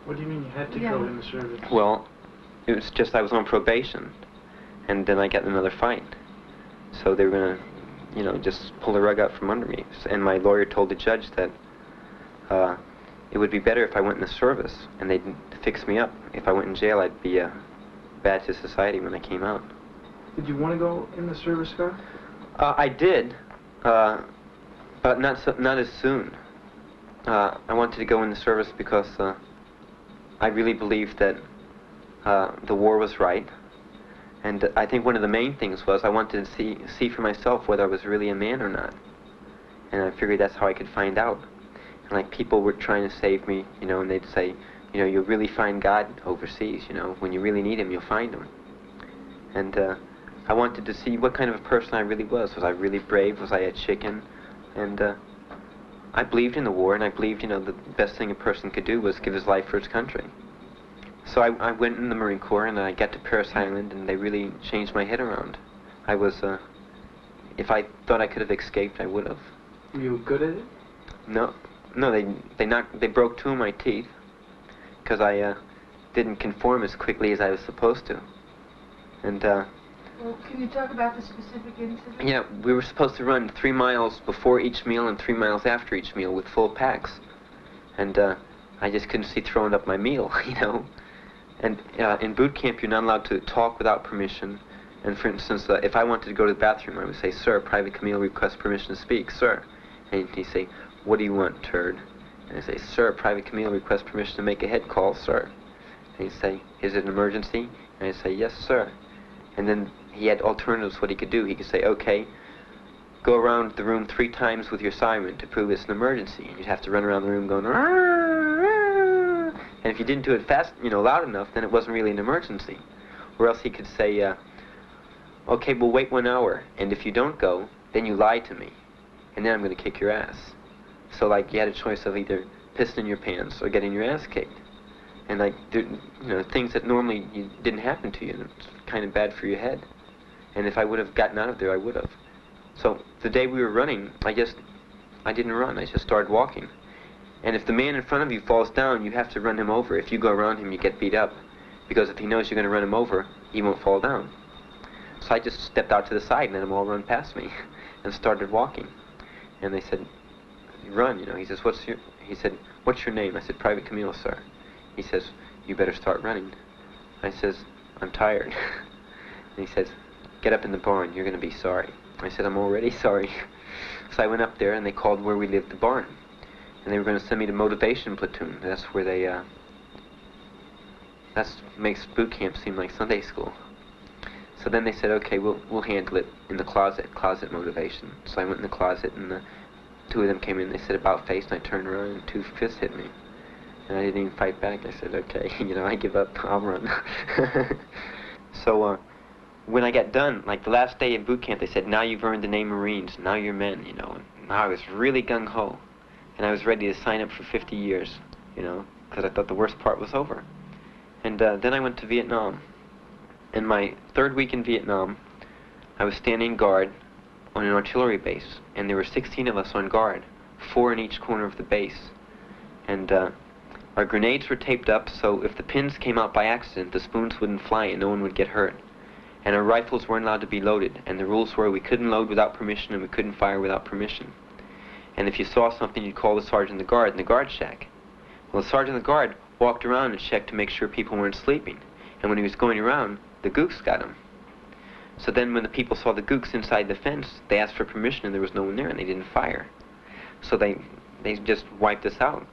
What do you mean you had to go in the service? Well, it was just I was on probation, and then I got in another fight. So they were gonna, just pull the rug out from under me. And my lawyer told the judge that it would be better if I went in the service, and they'd fix me up. If I went in jail, I'd be bad to society when I came out. Did you want to go in the service, Scott? I did, but not as soon. I wanted to go in the service because I really believed that the war was right. And I think one of the main things was I wanted to see for myself whether I was really a man or not. And I figured that's how I could find out. And like people were trying to save me, you know, and they'd say, you know, you'll really find God overseas, you know, when you really need him, you'll find him. And I wanted to see what kind of a person I really was. Was I really brave? Was I a chicken? And I believed in the war, and I believed, you know, the best thing a person could do was give his life for his country. So I went in the Marine Corps, and I got to Parris Island, and they really changed my head around. I was, if I thought I could have escaped, I would have. Were you good at it? No, they broke 2 of my teeth, because I didn't conform as quickly as I was supposed to. And, well, can you talk about the specific incident? yeah, we were supposed to run 3 miles before each meal and 3 miles after each meal with full packs. And, I just couldn't see throwing up my meal, you know. And in boot camp, you're not allowed to talk without permission. And for instance, if I wanted to go to the bathroom, I would say, "Sir, Private Camille requests permission to speak, sir." And he'd say, "What do you want, turd?" And I'd say, "Sir, Private Camille requests permission to make a head call, sir." And he'd say, "Is it an emergency?" And I'd say, "Yes, sir." And then he had alternatives what he could do. He could say, "Okay, go around the room 3 times with your siren to prove it's an emergency." And you'd have to run around the room going, "Arr!" And if you didn't do it fast, you know, loud enough, then it wasn't really an emergency. Or else he could say, "Okay, we'll wait 1 hour, and if you don't go, then you lie to me, and then I'm going to kick your ass." So, like, you had a choice of either pissing in your pants or getting your ass kicked. And, like, you know, things that normally didn't happen to you, and it's kind of bad for your head. And if I would have gotten out of there, I would have. So, the day we were running, I didn't run, I just started walking. And if the man in front of you falls down, you have to run him over. If you go around him, you get beat up. Because if he knows you're going to run him over, he won't fall down. So I just stepped out to the side and let them all run past me and started walking. And they said, "Run," you know. He says, "What's your name?" I said, "Private Camille, sir." He says, "You better start running." I says, "I'm tired." And he says, "Get up in the barn, you're going to be sorry." I said, "I'm already sorry." So I went up there and they called where we lived the barn. And they were going to send me to motivation platoon. That's where they, that makes boot camp seem like Sunday school. So then they said, "Okay, we'll handle it in the closet motivation." So I went in the closet, and 2 of them came in. They said, "About face," and I turned around, and 2 fists hit me. And I didn't even fight back. I said, "Okay, you know, I give up. I'll run." So when I got done, like the last day in boot camp, they said, "Now you've earned the name Marines. Now you're men," you know. And I was really gung-ho. And I was ready to sign up for 50 years, you know, because I thought the worst part was over. And then I went to Vietnam. In my 3rd week in Vietnam, I was standing guard on an artillery base, and there were 16 of us on guard, 4 in each corner of the base. And our grenades were taped up, so if the pins came out by accident, the spoons wouldn't fly and no one would get hurt. And our rifles weren't allowed to be loaded, and the rules were we couldn't load without permission and we couldn't fire without permission. And if you saw something, you'd call the sergeant of the guard in the guard shack. Well, the sergeant of the guard walked around and checked to make sure people weren't sleeping. And when he was going around, the gooks got him. So then when the people saw the gooks inside the fence, they asked for permission and there was no one there and they didn't fire. So they just wiped us out.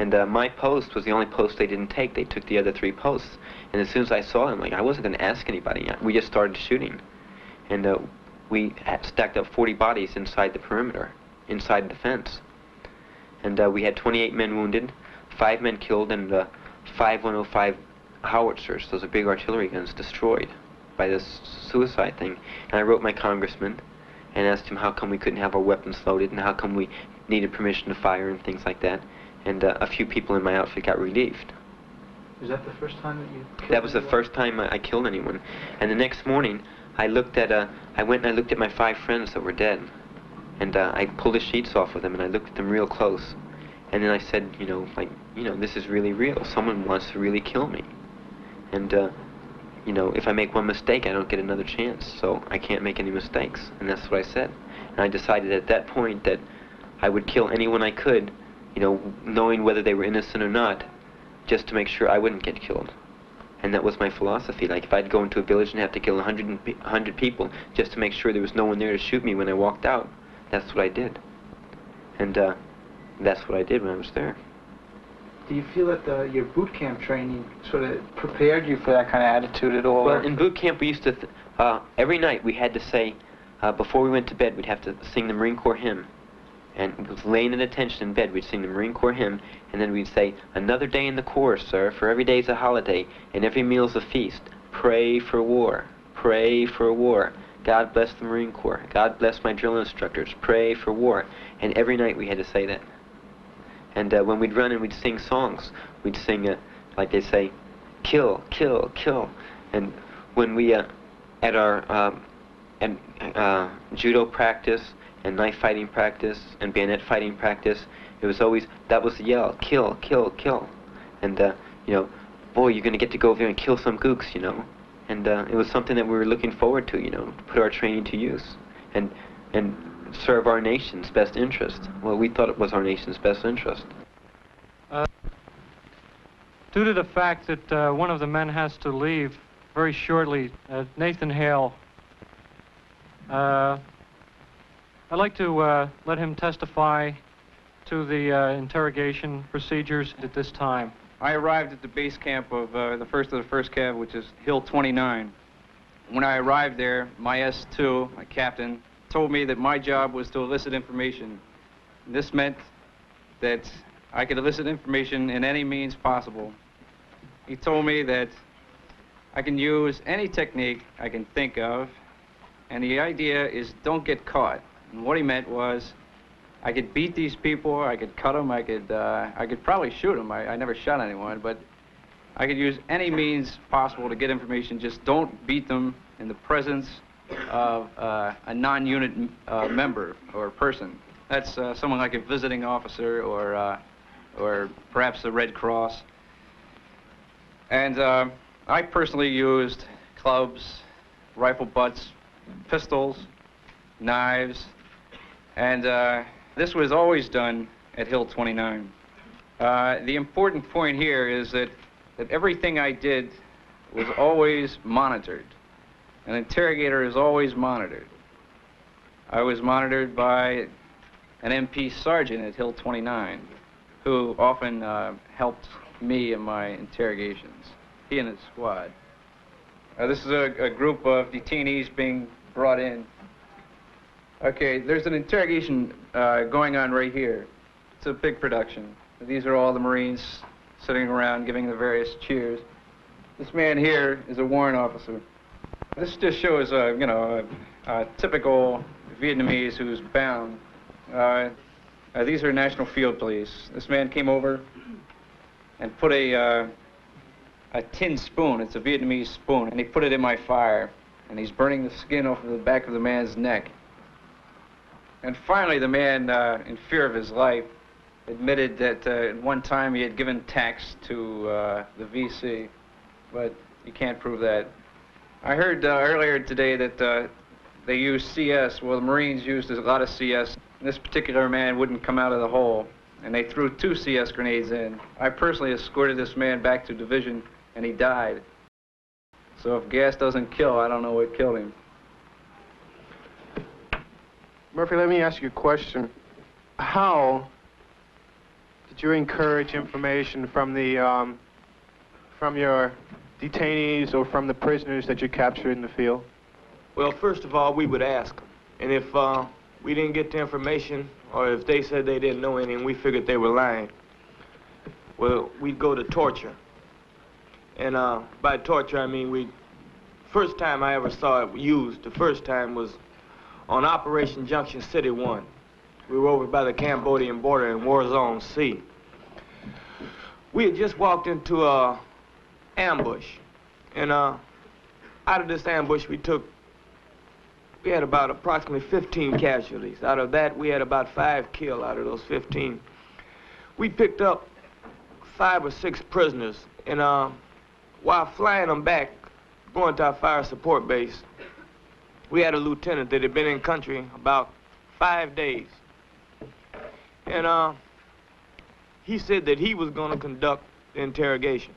And my post was the only post they didn't take. They took the other 3 posts. And as soon as I saw them, like, I wasn't going to ask anybody. We just started shooting. And we had stacked up 40 bodies inside the perimeter, inside the fence. And we had 28 men wounded, 5 men killed, and 5 105 howitzers, those are big artillery guns, destroyed by this suicide thing. And I wrote my congressman and asked him how come we couldn't have our weapons loaded and how come we needed permission to fire and things like that. And a few people in my outfit got relieved. Was that the first time that you killed That was the anyone? first time I killed anyone. And the next morning, I went and I looked at my 5 friends that were dead. And I pulled the sheets off of them and I looked at them real close. And then I said, this is really real. Someone wants to really kill me. And, if I make one mistake, I don't get another chance. So I can't make any mistakes. And that's what I said. And I decided at that point that I would kill anyone I could, knowing whether they were innocent or not, just to make sure I wouldn't get killed. And that was my philosophy. Like, if I'd go into a village and have to kill 100 people just to make sure there was no one there to shoot me when I walked out, that's what I did. And that's what I did when I was there. Do you feel that your boot camp training sort of prepared you for that kind of attitude at all? Well, in boot camp we used to, every night we had to say, before we went to bed, we'd have to sing the Marine Corps hymn. And it was laying at attention in bed, we'd sing the Marine Corps hymn, and then we'd say, another day in the Corps, sir, for every day's a holiday, and every meal's a feast. Pray for war. Pray for war. God bless the Marine Corps. God bless my drill instructors. Pray for war. And every night we had to say that. And when we'd run and we'd sing songs, we'd sing, like they say, kill, kill, kill. And when we, at our judo practice, and knife fighting practice, and bayonet fighting practice, it was always, that was the yell, kill, kill, kill. And, you know, boy, you're going to get to go over there and kill some gooks, you know. And it was something that we were looking forward to, you know, to put our training to use. And serve our nation's best interest. Well, we thought it was our nation's best interest. Due to the fact that one of the men has to leave very shortly, Nathan Hale, I'd like to let him testify to the interrogation procedures at this time. I arrived at the base camp of the 1st Cav, which is Hill 29. When I arrived there, my S2, my captain, told me that my job was to elicit information. This meant that I could elicit information in any means possible. He told me that I can use any technique I can think of, and the idea is don't get caught. And what he meant was I could beat these people, I could cut them, I could probably shoot them. I never shot anyone, but I could use any means possible to get information. Just don't beat them in the presence of a non-unit member or person. That's someone like a visiting officer or perhaps the Red Cross. And I personally used clubs, rifle butts, pistols, knives, and this was always done at Hill 29. The important point here is that everything I did was always monitored. An interrogator is always monitored. I was monitored by an MP sergeant at Hill 29, who often helped me in my interrogations, he and his squad. This is a group of detainees being brought in. Okay, there's an interrogation going on right here. It's a big production. These are all the Marines sitting around giving the various cheers. This man here is a warrant officer. This just shows, you know, a typical Vietnamese who's bound. These are National Field Police. This man came over and put a tin spoon, it's a Vietnamese spoon, and he put it in my fire, and he's burning the skin off of the back of the man's neck. And finally, the man, in fear of his life, admitted that at one time he had given tax to the VC, but you can't prove that. I heard earlier today that they used CS. Well, the Marines used a lot of CS. This particular man wouldn't come out of the hole, and they threw 2 CS grenades in. I personally escorted this man back to division, and he died. So if gas doesn't kill, I don't know what killed him. Murphy, let me ask you a question. How did you encourage information from the from your detainees or from the prisoners that you captured in the field? Well, first of all, we would ask them. And if we didn't get the information, or if they said they didn't know anything, we figured they were lying, well, we'd go to torture. And by torture, I mean first time I ever saw it used, the first time was on Operation Junction City 1. We were over by the Cambodian border in War Zone C. We had just walked into a ambush, and out of this ambush we had about approximately 15 casualties. Out of that, we had about 5 killed out of those 15. We picked up 5 or 6 prisoners, and while flying them back, going to our fire support base, we had a lieutenant that had been in country about 5 days. And he said that he was going to conduct the interrogation.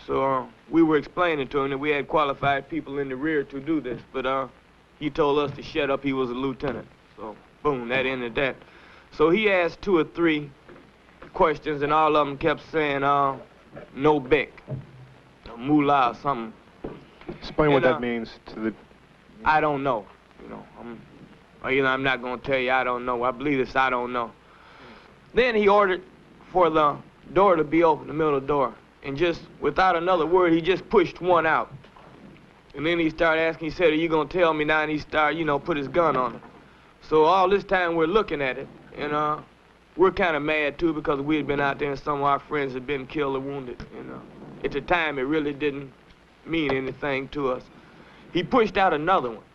So we were explaining to him that we had qualified people in the rear to do this, but he told us to shut up. He was a lieutenant. So boom, that ended that. So he asked 2 or 3 questions, and all of them kept saying, no Beck, moolah or something. Explain what that means to the... I don't know. I'm not going to tell you I don't know. I believe it's I don't know. Then he ordered for the door to be open, the middle door. And just without another word, he just pushed one out. And then he started asking, he said, are you going to tell me now? And he started, put his gun on it. So all this time we're looking at it. And we're kind of mad, too, because we had been out there and some of our friends had been killed or wounded. At the time, it really didn't mean anything to us. He pushed out another one.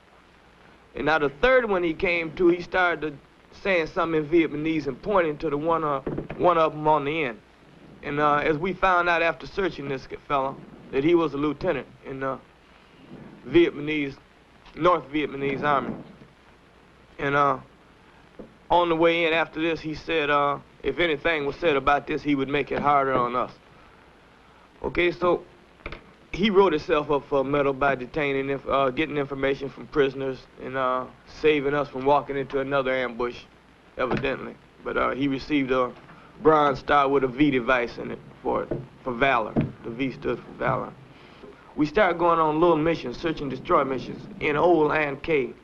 And now the third one he came to, he started saying something in Vietnamese and pointing to the one of them on the end. And as we found out after searching this fellow, that he was a lieutenant in the North Vietnamese Army. And on the way in after this, he said if anything was said about this, he would make it harder on us. Okay, so he wrote himself up for a medal by detaining, getting information from prisoners and saving us from walking into another ambush, evidently. But he received a Bronze Star with a V device in it for valor. The V stood for valor. We started going on little missions, search and destroy missions, in Old Land Cave.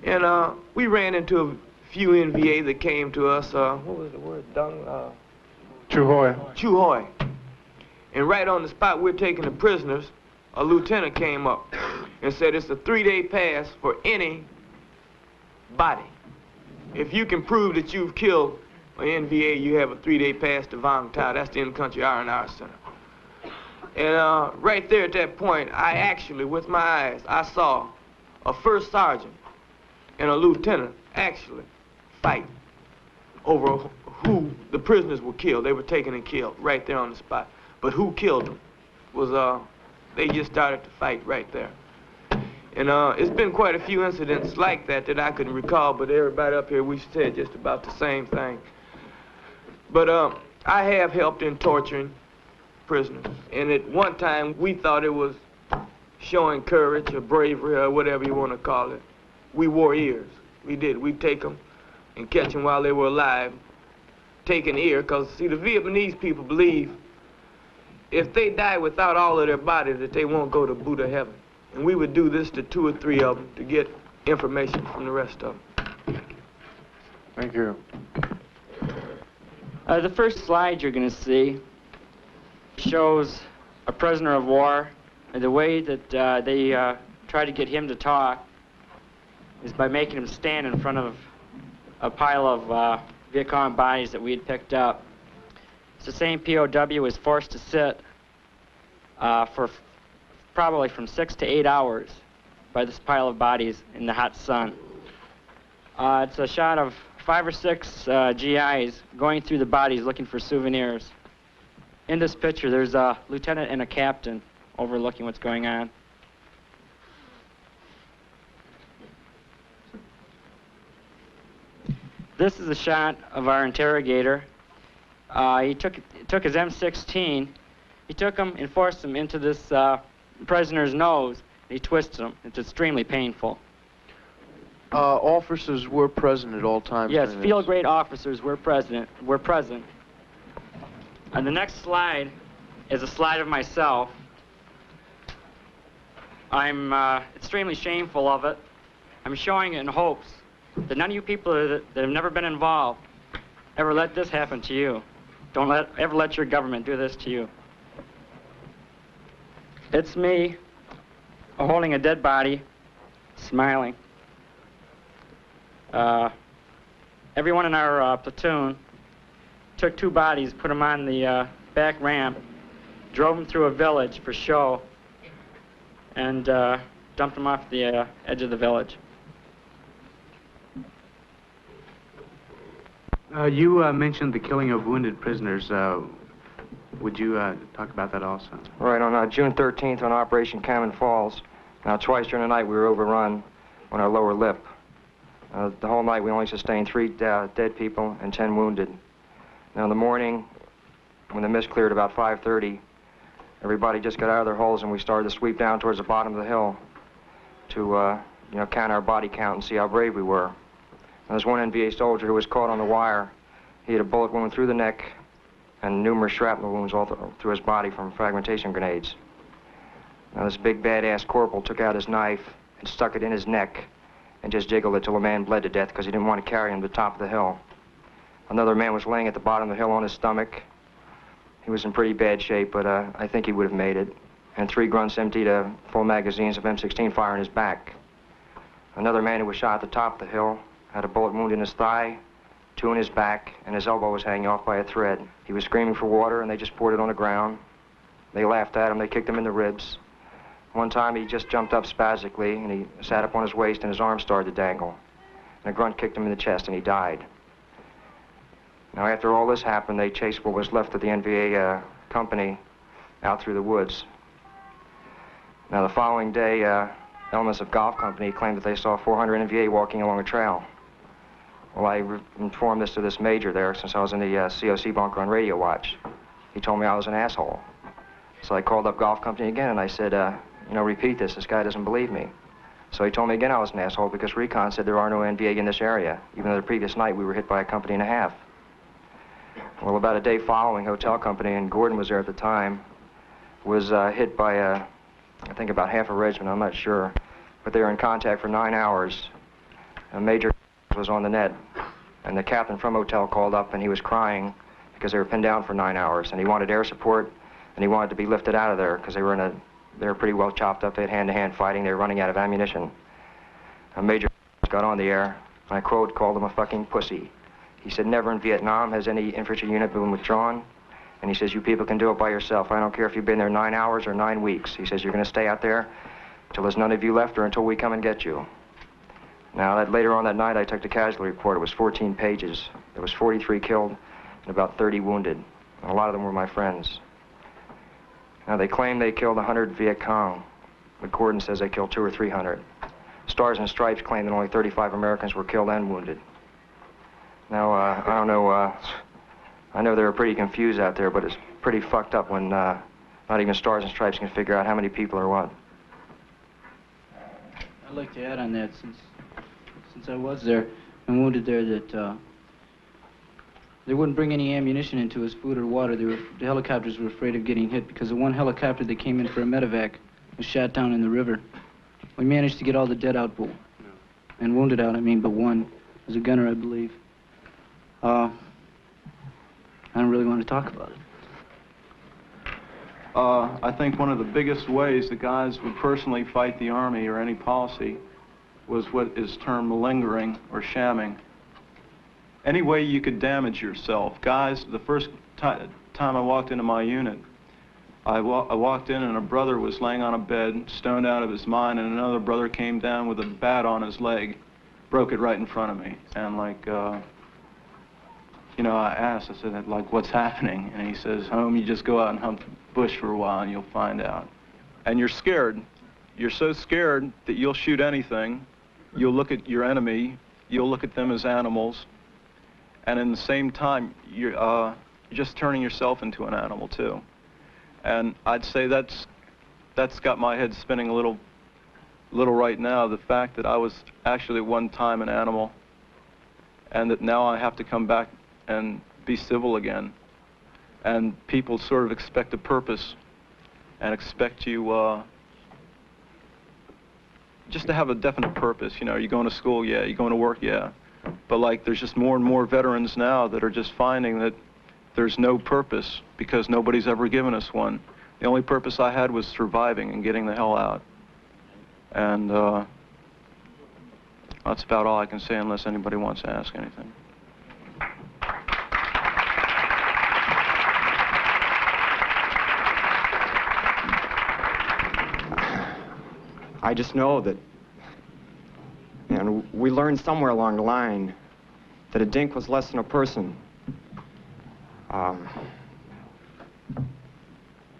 And we ran into a few NVA that came to us, what was the word, Chu Hoi. Chu Hoi. And right on the spot we're taking the prisoners, a lieutenant came up and said it's a 3-day pass for any body. If you can prove that you've killed an NVA, you have a 3-day pass to Vang Tao. That's the in-country R&R Center. And right there at that point, I actually, with my eyes, I saw a first sergeant and a lieutenant actually fight over who the prisoners were killed. They were taken and killed right there on the spot. But who killed them was, they just started to fight right there. And it's been quite a few incidents like that that I can recall, but everybody up here, we said just about the same thing. But I have helped in torturing prisoners. And at one time, we thought it was showing courage or bravery or whatever you want to call it. We wore ears. We did. We'd take them and catch them while they were alive, take an ear, because, see, the Vietnamese people believe if they die without all of their body, that they won't go to Buddha heaven. And we would do this to 2 or 3 of them to get information from the rest of them. Thank you. The first slide you're going to see shows a prisoner of war. And the way that they try to get him to talk is by making him stand in front of a pile of Viet Cong bodies that we had picked up. It's the same POW was forced to sit for probably from 6 to 8 hours by this pile of bodies in the hot sun. It's a shot of 5 or 6 GIs going through the bodies looking for souvenirs. In this picture, there's a lieutenant and a captain overlooking what's going on. This is a shot of our interrogator. He took his M16. He took him and forced him into this prisoner's nose. He twisted him. It's extremely painful. Officers were present at all times. Yes, field-grade officers were present. And the next slide is a slide of myself. I'm extremely shameful of it. I'm showing it in hopes that none of you people that have never been involved ever let this happen to you. Don't ever let your government do this to you. It's me holding a dead body, smiling. Everyone in our platoon took 2 bodies, put them on the back ramp, drove them through a village for show, and dumped them off the edge of the village. You mentioned the killing of wounded prisoners. Would you talk about that also? Right, on June 13th on Operation Cannon Falls, twice during the night we were overrun on our lower lip. The whole night we only sustained 3 dead people and 10 wounded. Now in the morning, when the mist cleared about 5:30, everybody just got out of their holes and we started to sweep down towards the bottom of the hill to, count our body count and see how brave we were. And there's one NVA soldier who was caught on the wire. He had a bullet wound through the neck and numerous shrapnel wounds all through his body from fragmentation grenades. Now, this big badass corporal took out his knife and stuck it in his neck and just jiggled it till the man bled to death because he didn't want to carry him to the top of the hill. Another man was laying at the bottom of the hill on his stomach. He was in pretty bad shape, but I think he would have made it. And 3 grunts emptied full magazines of M16 fire in his back. Another man who was shot at the top of the hill had a bullet wound in his thigh, 2 in his back, and his elbow was hanging off by a thread. He was screaming for water, and they just poured it on the ground. They laughed at him. They kicked him in the ribs. One time, he just jumped up spastically, and he sat up on his waist, and his arms started to dangle. And a grunt kicked him in the chest, and he died. Now, after all this happened, they chased what was left of the NVA company out through the woods. Now, the following day, elements of Golf Company claimed that they saw 400 NVA walking along a trail. Well, I informed this to this major there since I was in the COC bunker on radio watch. He told me I was an asshole. So I called up Golf Company again, and I said, repeat this. This guy doesn't believe me. So he told me again I was an asshole because Recon said there are no NVA in this area, even though the previous night we were hit by a company and a half. Well, about a day following, Hotel Company, and Gordon was there at the time, was hit by, I think about half a regiment, I'm not sure. But they were in contact for 9 hours. A major was on the net, and the captain from Hotel called up, and he was crying because they were pinned down for 9 hours, and he wanted air support, and he wanted to be lifted out of there because they were pretty well chopped up. They had hand-to-hand fighting. They were running out of ammunition. A major got on the air, and I quote, called him a fucking pussy. He said, never in Vietnam has any infantry unit been withdrawn. And he says, you people can do it by yourself. I don't care if you've been there 9 hours or 9 weeks. He says, you're going to stay out there till there's none of you left or until we come and get you. Now, later on that night, I took the casualty report. It was 14 pages. There was 43 killed and about 30 wounded. And a lot of them were my friends. Now, they claim they killed 100 Viet Cong, but Gordon says they killed 200 or 300. Stars and Stripes claim that only 35 Americans were killed and wounded. Now, I don't know, I know they were pretty confused out there, but it's pretty fucked up when not even Stars and Stripes can figure out how many people are what. I'd like to add on that, since I was there and wounded there, that they wouldn't bring any ammunition into us, food or water. The helicopters were afraid of getting hit because the one helicopter that came in for a medevac was shot down in the river. We managed to get all the dead out, and wounded out, but one. It was a gunner, I believe. I don't really want to talk about it. I think one of the biggest ways the guys would personally fight the Army or any policy was what is termed malingering or shamming. Any way you could damage yourself. Guys, the first time I walked into my unit, I walked in and a brother was laying on a bed, stoned out of his mind, and another brother came down with a bat on his leg, broke it right in front of me. And I asked, I said, what's happening? And he says, home, you just go out and hunt the bush for a while and you'll find out. And you're scared. You're so scared that you'll shoot anything. You'll look at your enemy. You'll look at them as animals. And in the same time, you're just turning yourself into an animal, too. And I'd say that's got my head spinning a little right now, the fact that I was actually at one time an animal, and that now I have to come back and be civil again. And people sort of expect a purpose and expect you just to have a definite purpose. Are you going to school? Yeah. Are you going to work? Yeah. But there's just more and more veterans now that are just finding that there's no purpose because nobody's ever given us one. The only purpose I had was surviving and getting the hell out. And that's about all I can say unless anybody wants to ask anything. I just know that, we learned somewhere along the line that a dink was less than a person.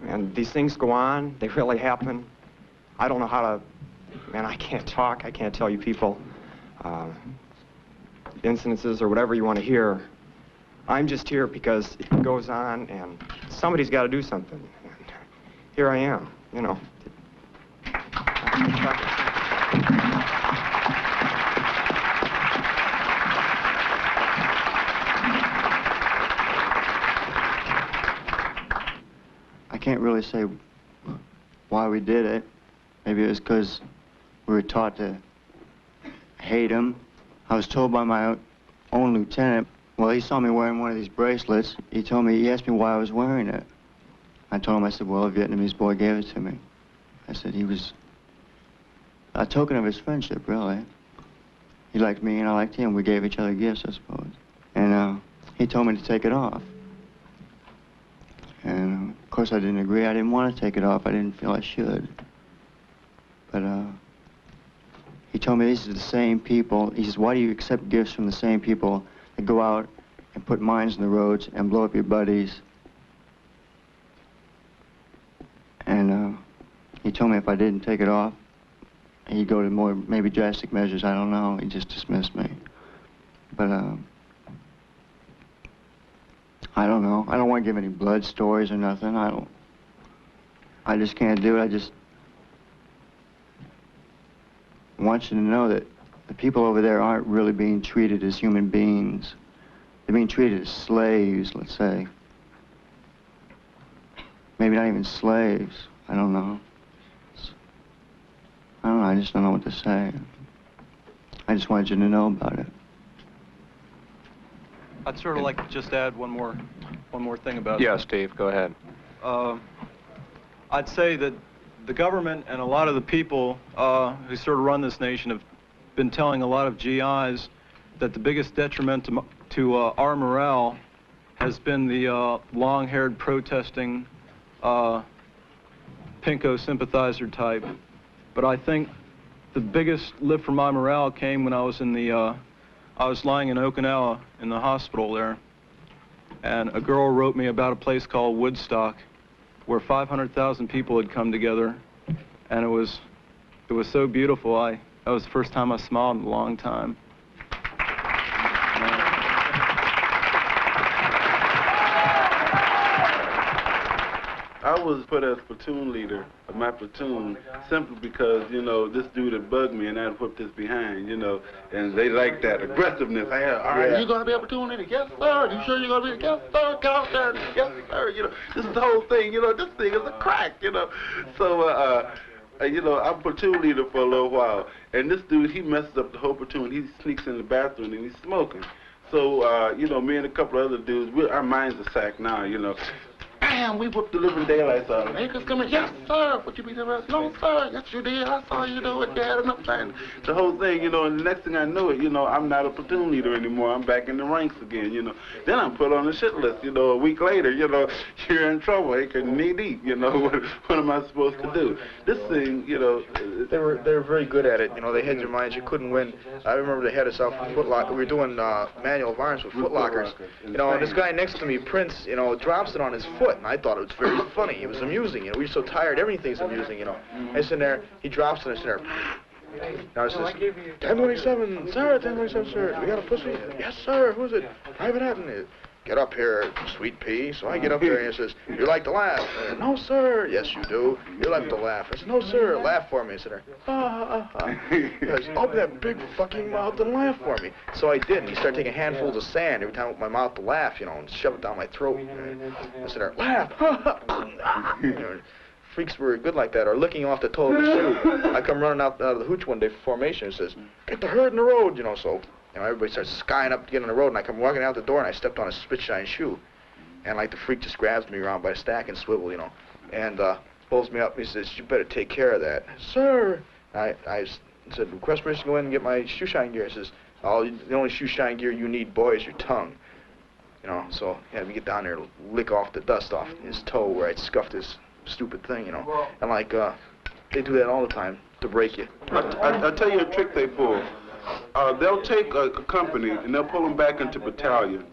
And these things go on, they really happen. I don't know how to, I can't talk, I can't tell you people incidences or whatever you want to hear. I'm just here because it goes on and somebody's got to do something. here I am, you know. I can't really say why we did it. Maybe it was because we were taught to hate him. I was told by my own lieutenant, well, he saw me wearing one of these bracelets. He asked me why I was wearing it. I told him, I said, well, a Vietnamese boy gave it to me. I said he was a token of his friendship, really. He liked me and I liked him. We gave each other gifts, I suppose. And he told me to take it off. And of course I didn't agree. I didn't want to take it off. I didn't feel I should. But he told me these are the same people. He says, why do you accept gifts from the same people that go out and put mines in the roads and blow up your buddies? And he told me if I didn't take it off, he'd go to more, maybe drastic measures. I don't know. He just dismissed me. But I don't know. I don't want to give any blood stories or nothing. I just can't do it. I just want you to know that the people over there aren't really being treated as human beings. They're being treated as slaves, let's say. Maybe not even slaves. I don't know. I don't know. I just don't know what to say. I just wanted you to know about it. I'd sort of like to just add one more thing about it. Yeah, Steve, go ahead. I'd say that the government and a lot of the people who sort of run this nation have been telling a lot of GIs that the biggest detriment to our morale has been the long-haired protesting Pinko sympathizer type. But I think the biggest lift for my morale came when I was in the I was lying in Okinawa in the hospital there, and a girl wrote me about a place called Woodstock where 500,000 people had come together, and it was so beautiful. That was the first time I smiled in a long time. I was put as platoon leader of my platoon simply because, you know, this dude had bugged me and I'd whipped his behind, you know, and they liked that aggressiveness. I had, all right, you gonna be a platoon leader? Yes, sir. You sure you're gonna be? Yes, sir. Get out there. Yes, sir. You know, this is the whole thing. You know, this thing is a crack. You know, so you know, I'm platoon leader for a little while, and this dude, he messes up the whole platoon. He sneaks in the bathroom and he's smoking. So you know, me and a couple of other dudes, our minds are sacked now. You know. Bam! We whooped the living daylights out of them. Acres coming, yes, sir. What you be doing? No, sir. Yes, you did. I saw you do it, Dad. And I'm saying the whole thing, you know. And the next thing I know it, you know, I'm not a platoon leader anymore. I'm back in the ranks again, you know. Then I'm put on the shit list, you know. A week later, you know, you're in trouble, acre knee deep. You know, what am I supposed to do? This thing, you know. They were very good at it. You know, they had your minds. You couldn't win. I remember they had us out for Foot Locker. We were doing manual violence with Foot Lockers. You know, and this guy next to me, Prince, you know, drops it on his foot. And I thought it was very funny. It was amusing. You know, we were so tired. Everything's amusing. You know. I sit there. He drops it. I sit there. Now it says, 1027, sir. 1027, sir. We got a pussy? Yes, sir. Who's it? Private Hatton. Get up here, sweet pea. So I get up there and he says, you like to laugh? No, sir. Yes, you do. You like to laugh. I said, no, sir. Laugh for me. I said, He goes, open that big fucking mouth and laugh for me. So I did. And he started taking handfuls of sand every time I opened my mouth to laugh, you know, and shove it down my throat. I said, laugh. You know, freaks were good like that, or licking off the toe of the shoe. I come running out of the hooch one day for formation and says, get the herd in the road, you know, so. You know, everybody starts skying up to get on the road, and I come walking out the door, and I stepped on a spit-shine shoe. And, like, the freak just grabs me around by a stack and swivel, you know, and pulls me up, and he says, you better take care of that. Sir! I said, request permission to go in and get my shoe-shine gear. He says, the only shoe-shine gear you need, boy, is your tongue. You know, so he had me get down there and lick off the dust off his toe where I'd scuffed his stupid thing, you know. And, like, they do that all the time to break you. I'll tell you a trick they pull. They'll take a company and they'll pull them back into battalion.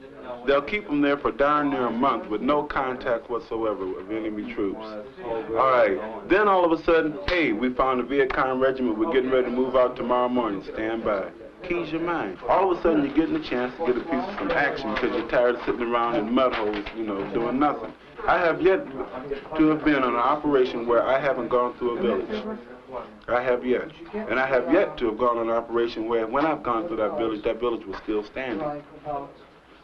They'll keep them there for darn near a month with no contact whatsoever with enemy troops. All right. Then all of a sudden, hey, we found a Viet Cong regiment. We're getting ready to move out tomorrow morning. Stand by. Keys your mind. All of a sudden, you're getting a chance to get a piece of some action because you're tired of sitting around in mud holes, you know, doing nothing. I have yet to have been on an operation where I haven't gone through a village. I have yet. And I have yet to have gone on an operation where when I've gone through that village was still standing.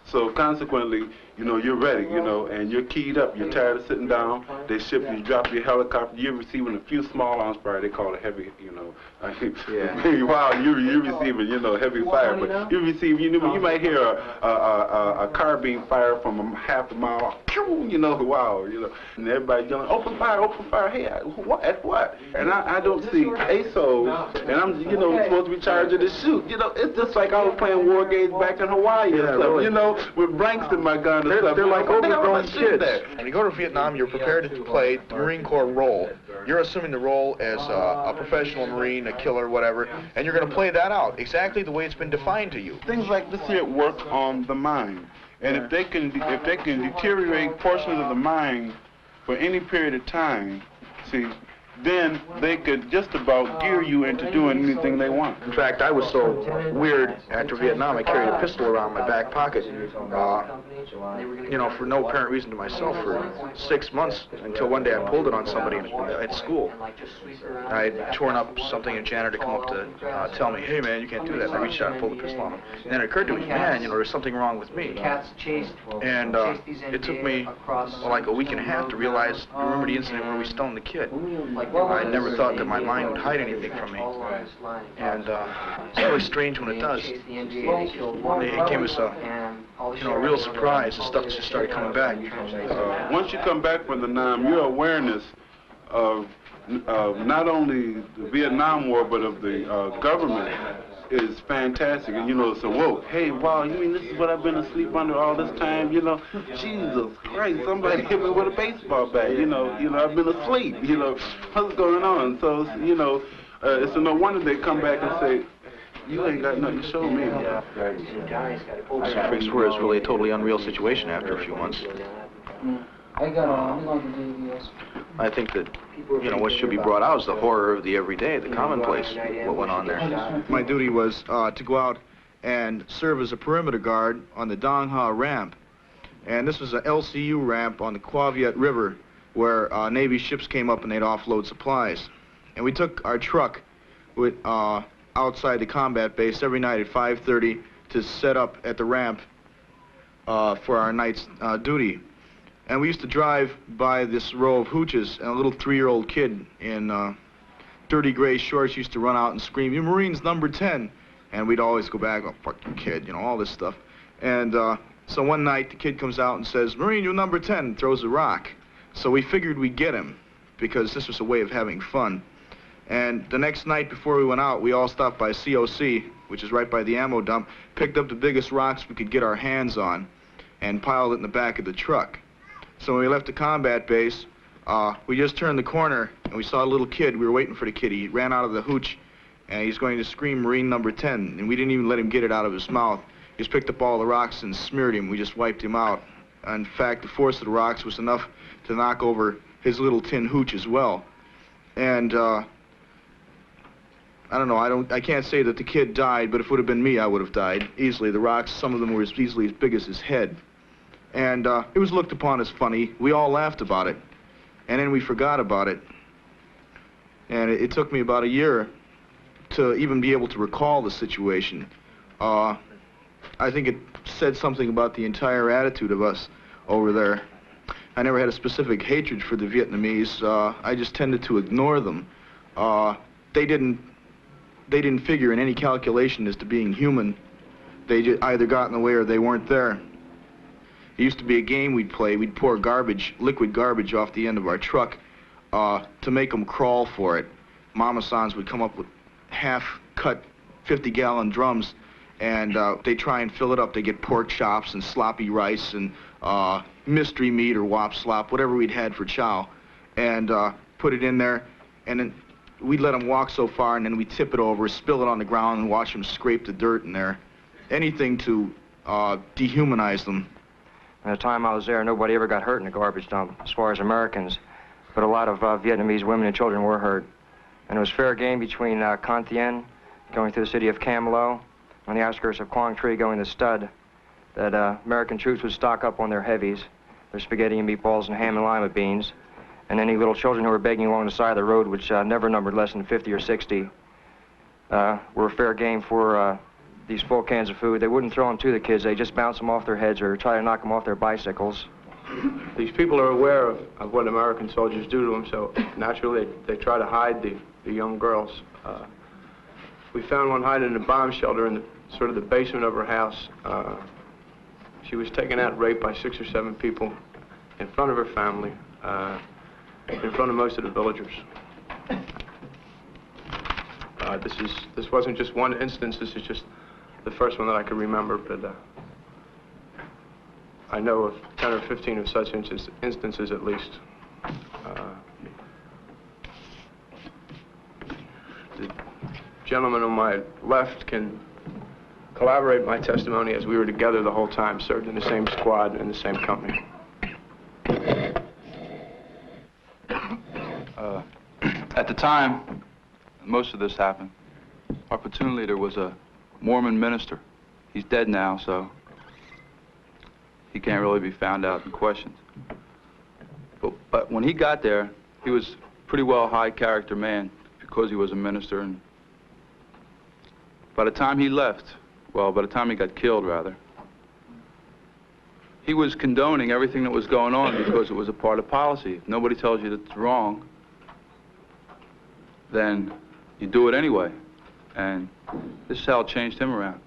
So consequently, you know, you're ready, you know, and you're keyed up. You're tired of sitting down. They ship you, drop your helicopter. You're receiving a few small arms fire. They call it heavy, you know. Wow, you're receiving, you know, heavy fire. But you receive, you know, you might hear a carbine fire from a half a mile. You know, wow, you know. And everybody yelling, open fire, hey, what? At what? And I don't see ASO, and I'm, you know, supposed to be charged to shoot. You know, it's just like I was playing war games back in Hawaii and stuff, really. You know, with blanks in my gun and stuff. They're like overgrown kids. When you go to Vietnam, you're prepared to play the Marine Corps role. You're assuming the role as a professional Marine, a killer, whatever, and you're going to play that out exactly the way it's been defined to you. Things like this here work on the mind, and if they can deteriorate portions of the mind for any period of time, see, then they could just about gear you into doing anything they want. In fact, I was so weird after Vietnam, I carried a pistol around my back pocket, you know, for no apparent reason to myself for 6 months, until one day I pulled it on somebody at school. I had torn up something, and a janitor come up to tell me, hey man, you can't do that. And I reached out and pulled the pistol on him. And then it occurred to me, man, you know, there's something wrong with me. And it took me like a week and a half to realize, remember the incident where we stoned the kid. I never thought that my mind would hide anything from me. And it's really strange when it does. It came as a, you know, a real surprise. The stuff just started coming back. Once you come back from the Nam, your awareness of not only the Vietnam War, but of the government is fantastic. And, you know, so, whoa, hey, wow, you mean this is what I've been asleep under all this time? You know, Jesus Christ, somebody hit me with a baseball bat. You know, I've been asleep. You know, what's going on? So, you know, it's no wonder they come back and say, you ain't got nothing to show me. I swear it's really a totally unreal situation after a few months. I think that, you know, what should be brought out is the horror of the everyday, the commonplace, what went on there. My duty was to go out and serve as a perimeter guard on the Dong Ha ramp. And this was an LCU ramp on the Qua Viet River where Navy ships came up and they'd offload supplies. And we took our truck with, outside the combat base every night at 5:30 to set up at the ramp for our night's duty. And we used to drive by this row of hooches, and a little 3-year-old kid in dirty gray shorts used to run out and scream, "You Marines number 10." And we'd always go back, "Oh, fuck you, kid," you know, all this stuff. And so one night the kid comes out and says, "Marine, you number 10," and throws a rock. So we figured we'd get him, because this was a way of having fun. And the next night before we went out, we all stopped by COC, which is right by the ammo dump, picked up the biggest rocks we could get our hands on, and piled it in the back of the truck. So when we left the combat base, we just turned the corner, and we saw a little kid. We were waiting for the kid. He ran out of the hooch, and he's going to scream Marine number 10, and we didn't even let him get it out of his mouth. He just picked up all the rocks and smeared him. We just wiped him out. In fact, the force of the rocks was enough to knock over his little tin hooch as well. And I don't know, I can't say that the kid died, but if it would have been me, I would have died easily. The rocks, some of them were easily as big as his head. And it was looked upon as funny. We all laughed about it. And then we forgot about it. And it took me about a year to even be able to recall the situation. I think it said something about the entire attitude of us over there. I never had a specific hatred for the Vietnamese. I just tended to ignore them. They didn't figure in any calculation as to being human. They just either got in the way or they weren't there. It used to be a game we'd play. We'd pour garbage, liquid garbage off the end of our truck to make them crawl for it. Mama-sans would come up with half-cut 50-gallon drums, and they'd try and fill it up. They'd get pork chops and sloppy rice and mystery meat or wop slop, whatever we'd had for chow, and put it in there, and then we'd let them walk so far, and then we'd tip it over, spill it on the ground, and watch them scrape the dirt in there. Anything to dehumanize them. At the time I was there, nobody ever got hurt in the garbage dump, as far as Americans. But a lot of Vietnamese women and children were hurt. And it was fair game between Con Thien, going through the city of Cam Lo, on the outskirts of Quang Tri, going to Stud, that American troops would stock up on their heavies. their spaghetti and meatballs and ham and lima beans. And any little children who were begging along the side of the road, which never numbered less than 50 or 60, were fair game for these full cans of food. They wouldn't throw them to the kids. They just bounce them off their heads or try to knock them off their bicycles. These people are aware of what American soldiers do to them, so naturally they try to hide the young girls. We found one hiding in a bomb shelter in sort of the basement of her house. She was taken out, raped by 6 or 7 people in front of her family, in front of most of the villagers. This wasn't just one instance. This is just the first one that I can remember, but I know of 10 or 15 of such instances at least. The gentleman on my left can collaborate my testimony, as we were together the whole time, served in the same squad in the same company. At the time most of this happened, our platoon leader was a Mormon minister. He's dead now, so he can't really be found out and questioned. But when he got there, he was pretty well a high character man because he was a minister. And by the time he left, well, by the time he got killed, rather, he was condoning everything that was going on because it was a part of policy. If nobody tells you that it's wrong, then you do it anyway. And this is how it changed him around.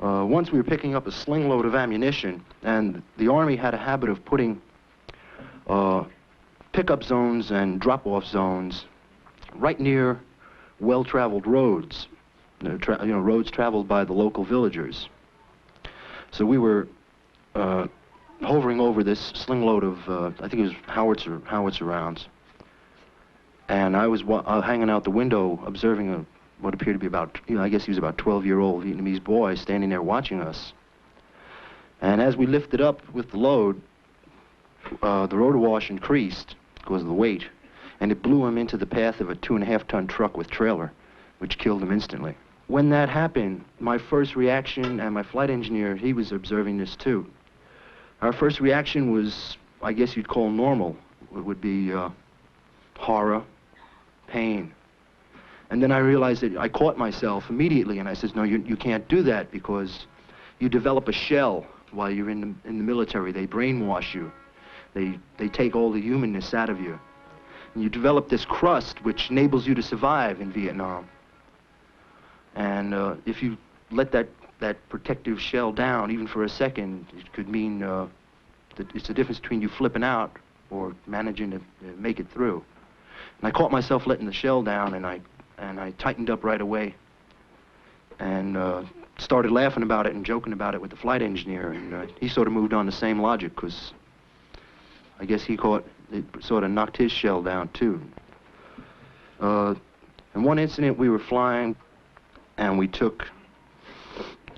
Once we were picking up a sling load of ammunition, and the Army had a habit of putting pickup zones and drop-off zones right near well-traveled roads, roads traveled by the local villagers. So we were hovering over this sling load of, I think it was howitzer rounds. And I was hanging out the window observing what appeared to be about, I guess he was about 12-year-old Vietnamese boy standing there watching us. And as we lifted up with the load, the rotor wash increased because of the weight, and it blew him into the path of a 2.5-ton truck with trailer, which killed him instantly. When that happened, my first reaction, and my flight engineer, he was observing this too. Our first reaction was, I guess you'd call normal. It would be horror, pain. And then I realized that I caught myself immediately, and I said, no, you can't do that because you develop a shell while you're in the military. They brainwash you. They take all the humanness out of you. And you develop this crust which enables you to survive in Vietnam. And if you let that protective shell down, even for a second, it could mean that it's the difference between you flipping out or managing to make it through. And I caught myself letting the shell down, and I tightened up right away and started laughing about it and joking about it with the flight engineer, and he sort of moved on the same logic because I guess it sort of knocked his shell down too. In one incident we were flying and we took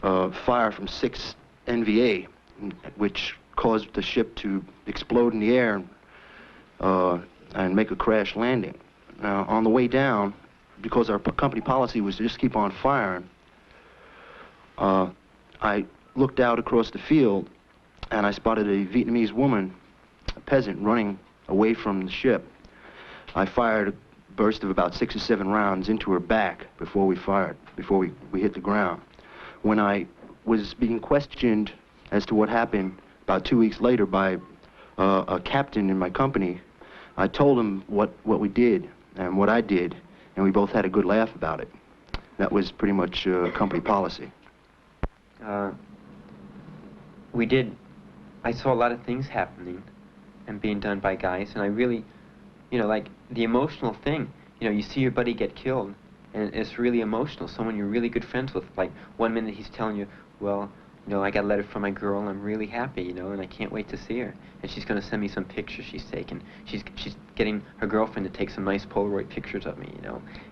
fire from 6 NVA, which caused the ship to explode in the air and make a crash landing. Now, on the way down, because our company policy was to just keep on firing, I looked out across the field and I spotted a Vietnamese woman, a peasant, running away from the ship. I fired a burst of about 6 or 7 rounds into her back before we hit the ground. When I was being questioned as to what happened about 2 weeks later by a captain in my company, I told him what we did and what I did, and we both had a good laugh about it. That was pretty much company policy. I saw a lot of things happening and being done by guys, and I really, like the emotional thing, you see your buddy get killed, and it's really emotional. Someone you're really good friends with, like one minute he's telling you, well, I got a letter from my girl, and I'm really happy, and I can't wait to see her. And she's going to send me some pictures she's taken. She's getting her girlfriend to take some nice Polaroid pictures of me,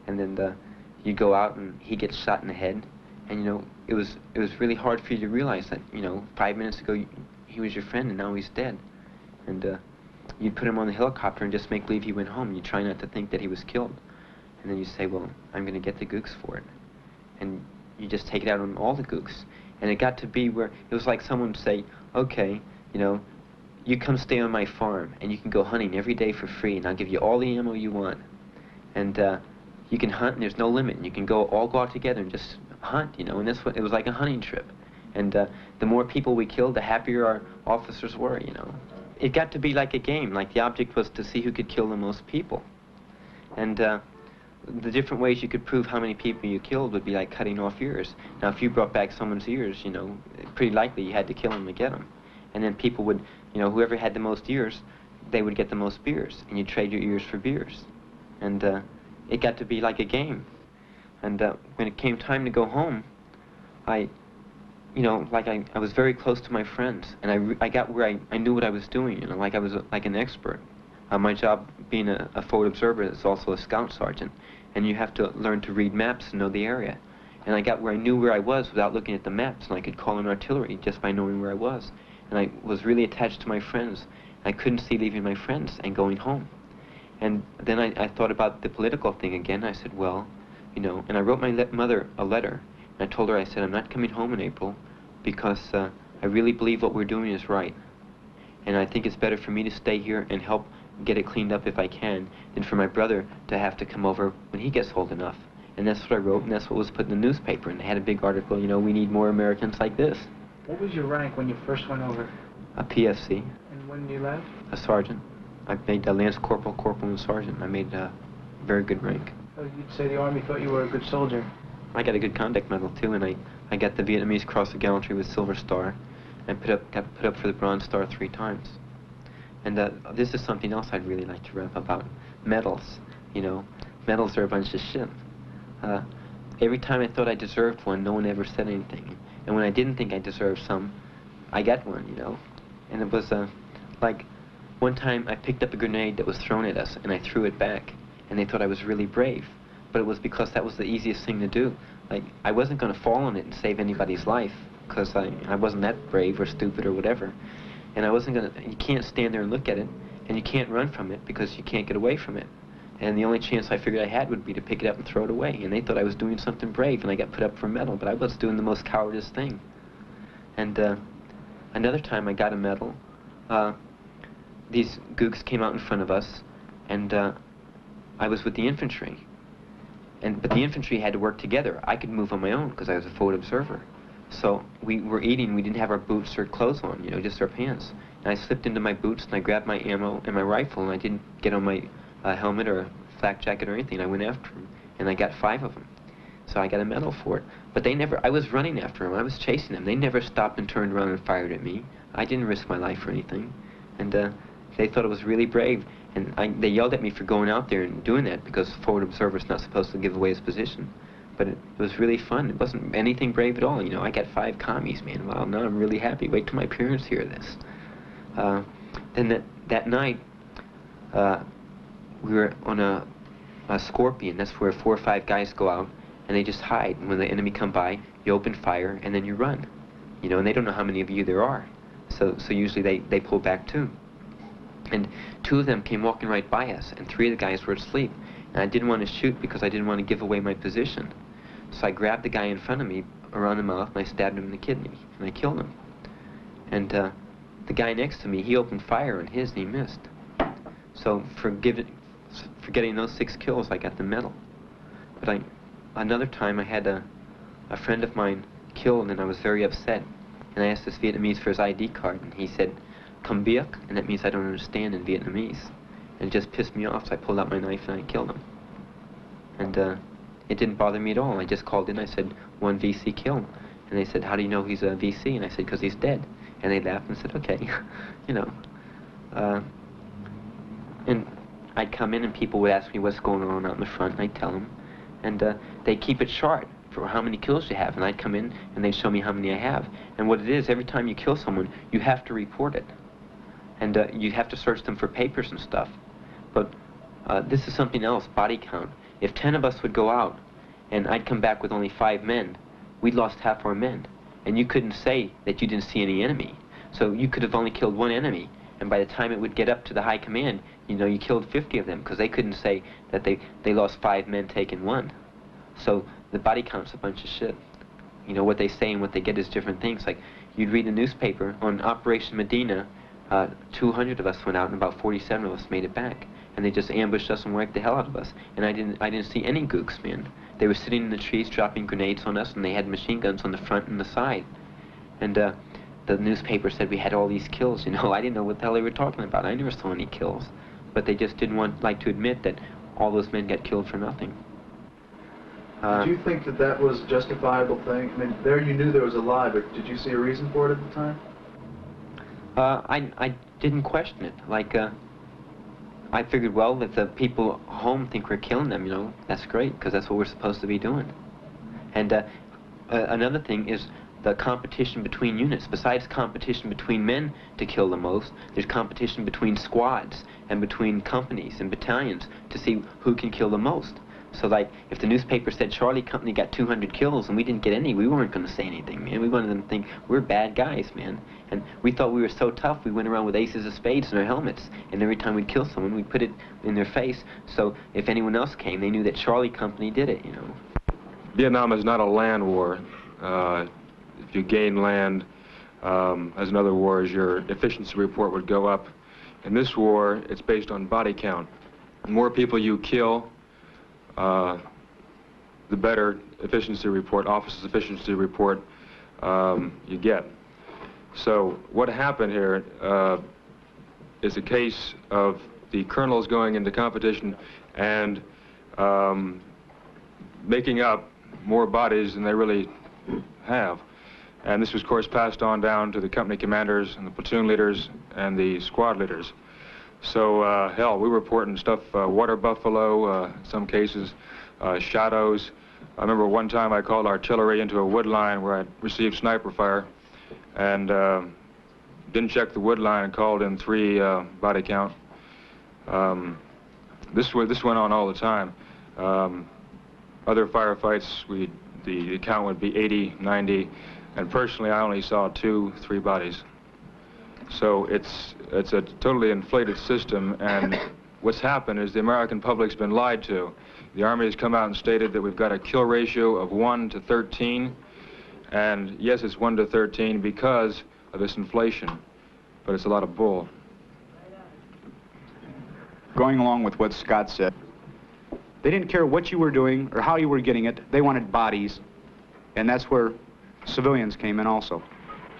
And then you go out, and he gets shot in the head. And, it was really hard for you to realize that, 5 minutes ago he was your friend, and now he's dead. And you'd put him on the helicopter and just make believe he went home. You try not to think that he was killed. And then you say, well, I'm going to get the gooks for it. And you just take it out on all the gooks. And it got to be where it was like someone would say, okay, you come stay on my farm, and you can go hunting every day for free, and I'll give you all the ammo you want. And you can hunt, and there's no limit. And you can all go out together and just hunt, you know. And that's what it was like, a hunting trip. And the more people we killed, the happier our officers were, you know. It got to be like a game. Like the object was to see who could kill the most people. And the different ways you could prove how many people you killed would be like cutting off ears. Now, if you brought back someone's ears, you know, pretty likely you had to kill them to get them. And then people would, you know, whoever had the most ears, they would get the most beers, and you'd trade your ears for beers. And it got to be like a game. And when it came time to go home, I was very close to my friends, and I got where I knew what I was doing, you know, like I was like an expert. My job being a forward observer is also a scout sergeant, and you have to learn to read maps and know the area. And I got where I knew where I was without looking at the maps, and I could call in artillery just by knowing where I was. And I was really attached to my friends. I couldn't see leaving my friends and going home. And then I thought about the political thing again. I said, well, you know, and I wrote my mother a letter. And I told her, I said, I'm not coming home in April because I really believe what we're doing is right. And I think it's better for me to stay here and help get it cleaned up if I can than for my brother to have to come over when he gets old enough. And that's what I wrote, and that's what was put in the newspaper. And they had a big article, you know, we need more Americans like this. What was your rank when you first went over? A PFC. And when you left? A sergeant. I made a lance corporal, corporal, and sergeant. I made a very good rank. So you'd say the Army thought you were a good soldier? I got a good conduct medal, too, and I got the Vietnamese Cross of Gallantry with Silver Star, and got put up for the Bronze Star 3 times. And this is something else I'd really like to rap about. Medals, you know. Medals are a bunch of shit. Every time I thought I deserved one, no one ever said anything. And when I didn't think I deserved some, I got one, you know. And it was like one time I picked up a grenade that was thrown at us, and I threw it back. And they thought I was really brave. But it was because that was the easiest thing to do. Like, I wasn't going to fall on it and save anybody's life, because I wasn't that brave or stupid or whatever. And I wasn't going to, you can't stand there and look at it, and you can't run from it because you can't get away from it. And the only chance I figured I had would be to pick it up and throw it away. And they thought I was doing something brave, and I got put up for a medal, but I was doing the most cowardice thing. And another time I got a medal. These gooks came out in front of us, and I was with the infantry. But the infantry had to work together. I could move on my own because I was a forward observer. So we were eating, we didn't have our boots or clothes on, you know, just our pants. And I slipped into my boots and I grabbed my ammo and my rifle, and I didn't get on my helmet or flak jacket or anything. I went after them, and I got 5 of them. So I got a medal for it. But they never, I was running after them, I was chasing them. They never stopped and turned around and fired at me. I didn't risk my life or anything. And they thought it was really brave. And they yelled at me for going out there and doing that because a forward observer's not supposed to give away his position. But it was really fun. It wasn't anything brave at all. You know, I got 5 commies, man. Wow, now I'm really happy. Wait till my parents hear this. Then that night, we were on a Scorpion. That's where 4 or 5 guys go out, and they just hide. And when the enemy come by, you open fire, and then you run. You know, and they don't know how many of you there are. So usually they pull back too. And 2 of them came walking right by us, and 3 of the guys were asleep. And I didn't want to shoot because I didn't want to give away my position. So I grabbed the guy in front of me around the mouth, and I stabbed him in the kidney, and I killed him. And the guy next to me, he opened fire on his, and he missed. So for getting those 6 kills, I got the medal. But another time I had a friend of mine killed, and I was very upset. And I asked this Vietnamese for his ID card, and he said, "Come biếc," and that means I don't understand in Vietnamese. And it just pissed me off, so I pulled out my knife and I killed him. And it didn't bother me at all. I just called in, I said, "1 VC killed." And they said, "How do you know he's a VC?" And I said, "Because he's dead." And they laughed and said, "Okay," you know. And I'd come in and people would ask me what's going on out in the front, and I'd tell them. And they keep it short for how many kills you have. And I'd come in and they'd show me how many I have. And what it is, every time you kill someone, you have to report it. And you have to search them for papers and stuff. But this is something else, body count. If 10 of us would go out and I'd come back with only 5 men, we'd lost half our men. And you couldn't say that you didn't see any enemy. So you could have only killed 1 enemy. And by the time it would get up to the high command, you know, you killed 50 of them because they couldn't say that they lost 5 men taking 1. So the body count's a bunch of shit. You know, what they say and what they get is different things. Like, you'd read the newspaper on Operation Medina, 200 of us went out, and about 47 of us made it back. And they just ambushed us and whacked the hell out of us. And I didn't see any gooks, man. They were sitting in the trees dropping grenades on us, and they had machine guns on the front and the side. And the newspaper said we had all these kills, you know. I didn't know what the hell they were talking about. I never saw any kills. But they just didn't like to admit that all those men got killed for nothing. Did you think that that was a justifiable thing? I mean, there you knew there was a lie, but did you see a reason for it at the time? I didn't question it. Like, I figured, well, if the people home think we're killing them, you know, that's great, because that's what we're supposed to be doing. And another thing is the competition between units. Besides competition between men to kill the most, there's competition between squads and between companies and battalions to see who can kill the most. So, like, if the newspaper said Charlie Company got 200 kills and we didn't get any, we weren't going to say anything, man. We wanted them to think we're bad guys, man. And we thought we were so tough, we went around with aces of spades in our helmets. And every time we'd kill someone, we'd put it in their face. So if anyone else came, they knew that Charlie Company did it, you know. Vietnam is not a land war. If you gain land, as in other wars, your efficiency report would go up. In this war, it's based on body count. The more people you kill, the better efficiency report, officer's efficiency report you get. So what happened here is a case of the colonels going into competition and making up more bodies than they really have. And this was, of course, passed on down to the company commanders and the platoon leaders and the squad leaders. So, hell, we were reporting stuff, water buffalo, in some cases, shadows. I remember one time I called artillery into a wood line where I'd received sniper fire and didn't check the wood line and called in 3 body count. This went on all the time. Other firefights, the count would be 80, 90, and personally I only saw 2, 3 bodies. So it's a totally inflated system, and what's happened is the American public's been lied to. The Army has come out and stated that we've got a kill ratio of 1 to 13, and yes, it's 1 to 13 because of this inflation, but it's a lot of bull. Going along with what Scott said, they didn't care what you were doing or how you were getting it. They wanted bodies, and that's where civilians came in also.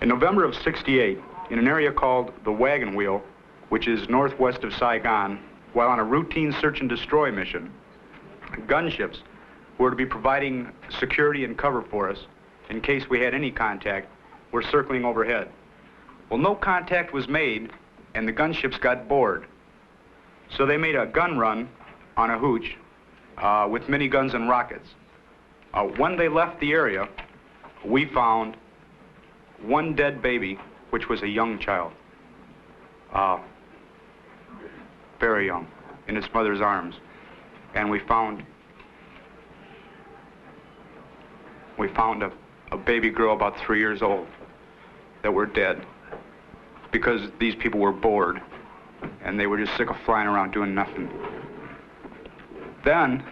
In November of '68, in an area called the Wagon Wheel, which is northwest of Saigon, while on a routine search and destroy mission, gunships were to be providing security and cover for us in case we had any contact, were circling overhead. Well, no contact was made, and the gunships got bored. So they made a gun run on a hooch with miniguns and rockets. When they left the area, we found 1 dead baby, which was a young child, very young, in its mother's arms. And we found a baby girl about 3 years old that were dead because these people were bored and they were just sick of flying around doing nothing. Then,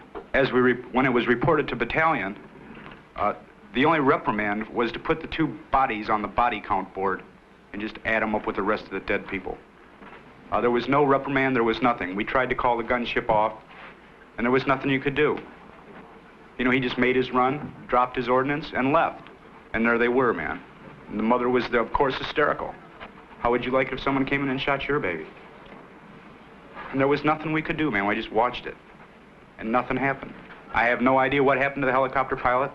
when it was reported to battalion, the only reprimand was to put the 2 bodies on the body count board and just add them up with the rest of the dead people. There was no reprimand, there was nothing. We tried to call the gunship off, and there was nothing you could do. You know, he just made his run, dropped his ordnance, and left. And there they were, man. And the mother was, of course, hysterical. How would you like it if someone came in and shot your baby? And there was nothing we could do, man. I just watched it. And nothing happened. I have no idea what happened to the helicopter pilot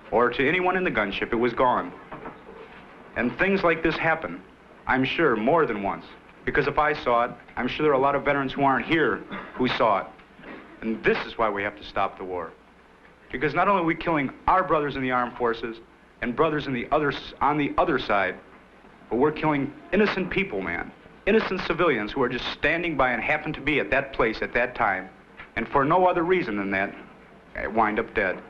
or to anyone in the gunship. It was gone. And things like this happen, I'm sure, more than once. Because if I saw it, I'm sure there are a lot of veterans who aren't here who saw it. And this is why we have to stop the war. Because not only are we killing our brothers in the armed forces and brothers on the other side, but we're killing innocent people, man. Innocent civilians who are just standing by and happen to be at that place at that time, and for no other reason than that, wind up dead.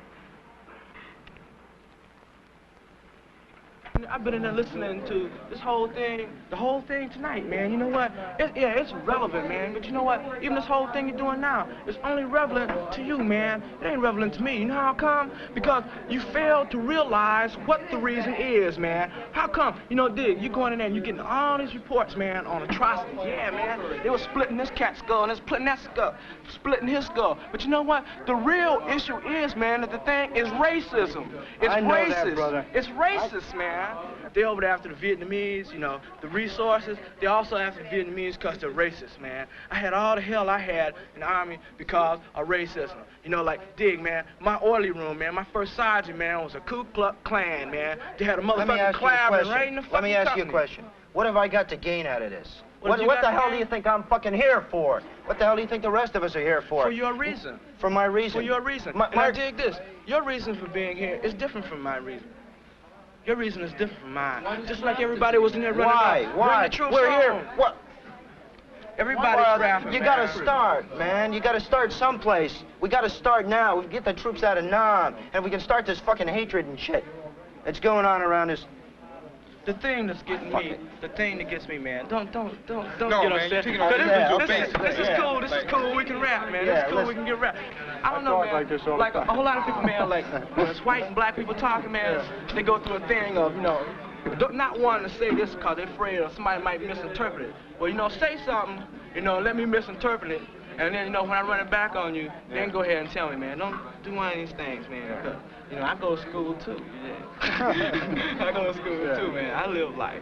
I've been in there listening to this whole thing, the whole thing tonight, man. You know what? It's relevant, man. But you know what? Even this whole thing you're doing now, it's only relevant to you, man. It ain't relevant to me. You know how come? Because you failed to realize what the reason is, man. How come? You know, Dig, you going in there and you getting all these reports, man, on atrocities. Yeah, man. They were splitting this cat's skull and splitting that skull, splitting his skull. But you know what? The real issue is, man, that the thing is racism. It's racist. That, brother. It's racist, man. They over there after the Vietnamese, you know, the resources. They also after the Vietnamese because they're racist, man. I had all the hell I had in the Army because of racism. You know, like, Dig, man, my oily room, man, my first sergeant, man, was a Ku Klux Klan, man. They had a motherfucking clapping right in the fucking Let me ask you a question. What have I got to gain out of this? What the hell do you think I'm fucking here for? What the hell do you think the rest of us are here for? For your reason. For my reason. For your reason. And I dig this. Your reason for being here is different from my reason. Your reason is different from mine. Just like everybody was in there running Why? The truth We're song. here. What? Everybody's rapping, You gotta start, man. You gotta start someplace. We gotta start now. We can get the troops out of Nam, and we can start this fucking hatred and shit that's going on around us. The thing that's getting me, the thing that gets me, man, don't get man, upset. you're taking all This is cool, we can rap, man. This is cool, we can get rap. I don't know, man, like a whole lot of people, man, like, when it's white and black people talking, man, they go through a thing of, you know, not wanting to say this because they're afraid or somebody might misinterpret it. Well, you know, say something, you know, let me misinterpret it, and then, you know, when I run it back on you, then go ahead and tell me, man, don't do one of these things, man, because, you know, I go to school, too. I go to school, too, man. I live life.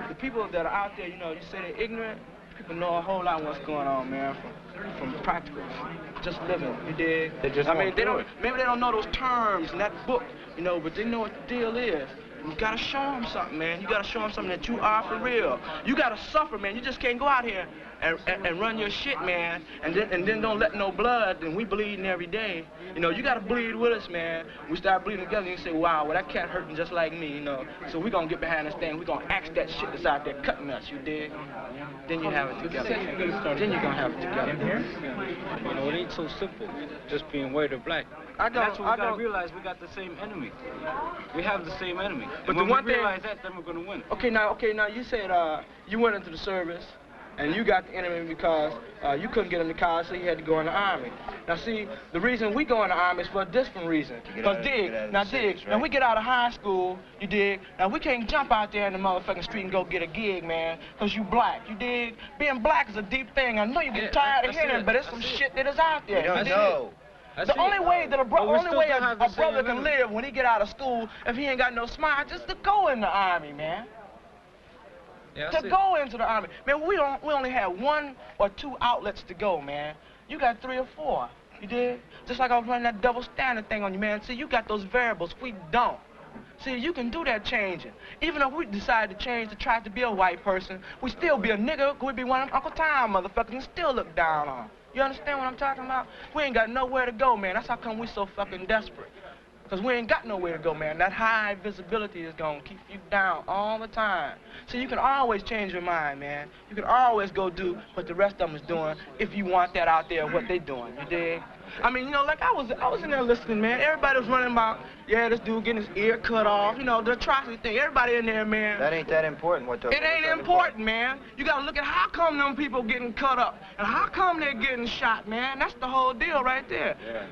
The people that are out there, you know, you say they're ignorant, people know a whole lot what's going on, man, from practical, just living, you dig? They just maybe they don't know those terms in that book, you know, but they know what the deal is. You gotta show them something, man. You gotta show them something that you are for real. You gotta suffer, man. You just can't go out here and run your shit, man, and then don't let no blood, and we bleeding every day. You know, you gotta bleed with us, man. We start bleeding together, and you say, wow, well, that cat hurting just like me, you know. So we gonna get behind this thing. We gonna axe that shit that's out there cutting us, you dig? Then you have it together. Then you're gonna have it together. You know, it ain't so simple, just being white or black. That's what we gotta realize. We got the same enemy. We have the same enemy. But and the when one we thing, realize that, then we're gonna win. Okay, now you said you went into the service, and you got the enemy because you couldn't get into college, so you had to go in the Army. Now see, the reason we go in the Army is for a different reason. Because now we get out of high school, you dig? Now we can't jump out there in the motherfucking street and go get a gig, man, because you black, you dig? Being black is a deep thing. I know you get tired of hearing it, but it's some shit that is out there. We don't know. The only way that a brother can live when he get out of school, if he ain't got no smile, just to go in the Army, man. To go into the Army. Man, we only have 1 or 2 outlets to go, man. You got 3 or 4. You did? Just like I was running that double standard thing on you, man. See, you got those variables. We don't. See, you can do that changing. Even if we decide to change to try to be a white person, we still be a nigga. We'd be one of them Uncle Tom motherfuckers and still look down on. You understand what I'm talking about? We ain't got nowhere to go, man. That's how come we so fucking desperate. Because we ain't got nowhere to go, man. That high visibility is going to keep you down all the time. So you can always change your mind, man. You can always go do what the rest of them is doing if you want that out there, what they doing. You dig? I mean, you know, like I was in there listening, man. Everybody was running about, yeah, this dude getting his ear cut off. You know, the atrocity thing. Everybody in there, man. That ain't that important. It ain't important, man. You got to look at how come them people getting cut up and how come they're getting shot, man. That's the whole deal right there. Yeah.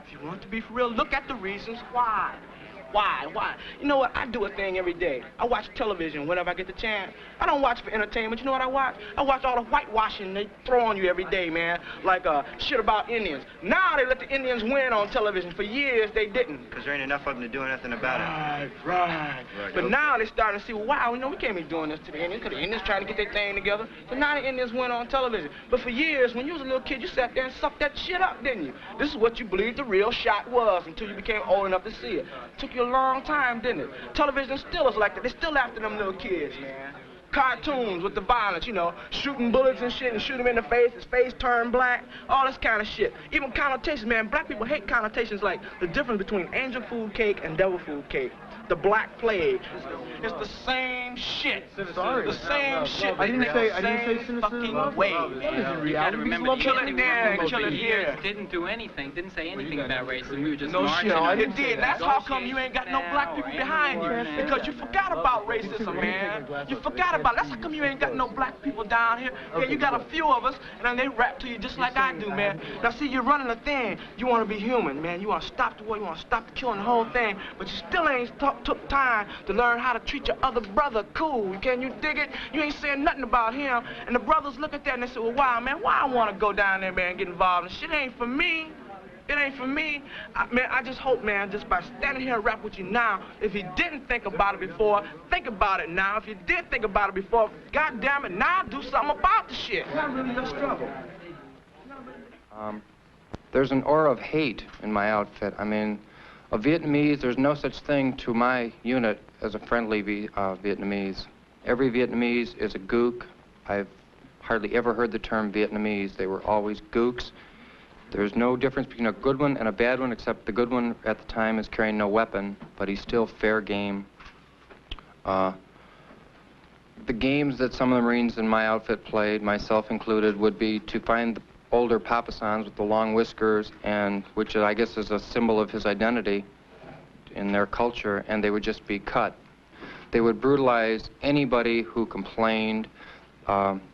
If you want to be for real, look at the reasons why. Why? You know what? I do a thing every day. I watch television whenever I get the chance. I don't watch for entertainment. You know what I watch? I watch all the whitewashing they throw on you every day, man. Like shit about Indians. Now they let the Indians win on television. For years they didn't. Because there ain't enough of them to do anything about it. Right. But now they're starting to see, wow, you know, we can't be doing this to the Indians because the Indians trying to get their thing together. So now the Indians win on television. But for years, when you was a little kid, you sat there and sucked that shit up, didn't you? This is what you believed the real shot was until you became old enough to see it. Took you a long time, didn't it? Television still is like that. They're still after them little kids, man. Cartoons with the violence, you know, shooting bullets and shit and shoot him in the face, his face turned black, all this kind of shit. Even connotations, man. Black people hate connotations like the difference between angel food cake and devil food cake. the Black Plague. It's the same shit. Sorry. The same shit. I didn't say Same fucking way. You gotta remember, Kill it there and kill it here. Didn't do anything, didn't say anything about racism. We were just No marching. shit, on it did. That's how come you ain't got no black people behind you. Because you forgot about racism, man. You forgot about it. That's how come you ain't got no black people down here. Yeah, you got a few of us, and then they rap to you just like I do, man. Now see, you're running a thing. You want to be human, man. You want to stop the war. You want to stop the killing, the whole thing. But you still ain't took time to learn how to treat your other brother cool. Can you dig it? You ain't saying nothing about him. And the brothers look at that and they say, well, why, man? Why I want to go down there, man, and get involved? And shit ain't for me. It ain't for me. Man, I just hope, man, just by standing here and rap with you now, if you didn't think about it before, think about it now. If you did think about it before, God damn it, now do something about the shit. It's not really your struggle. There's an aura of hate in my outfit. I mean, a Vietnamese, there's no such thing to my unit as a friendly Vietnamese. Every Vietnamese is a gook. I've hardly ever heard the term Vietnamese. They were always gooks. There's no difference between a good one and a bad one, except the good one at the time is carrying no weapon, but he's still fair game. The games that some of the Marines in my outfit played, myself included, would be to find the older Papasans with the long whiskers, and which I guess is a symbol of his identity in their culture, and they would just be cut. They would brutalize anybody who complained.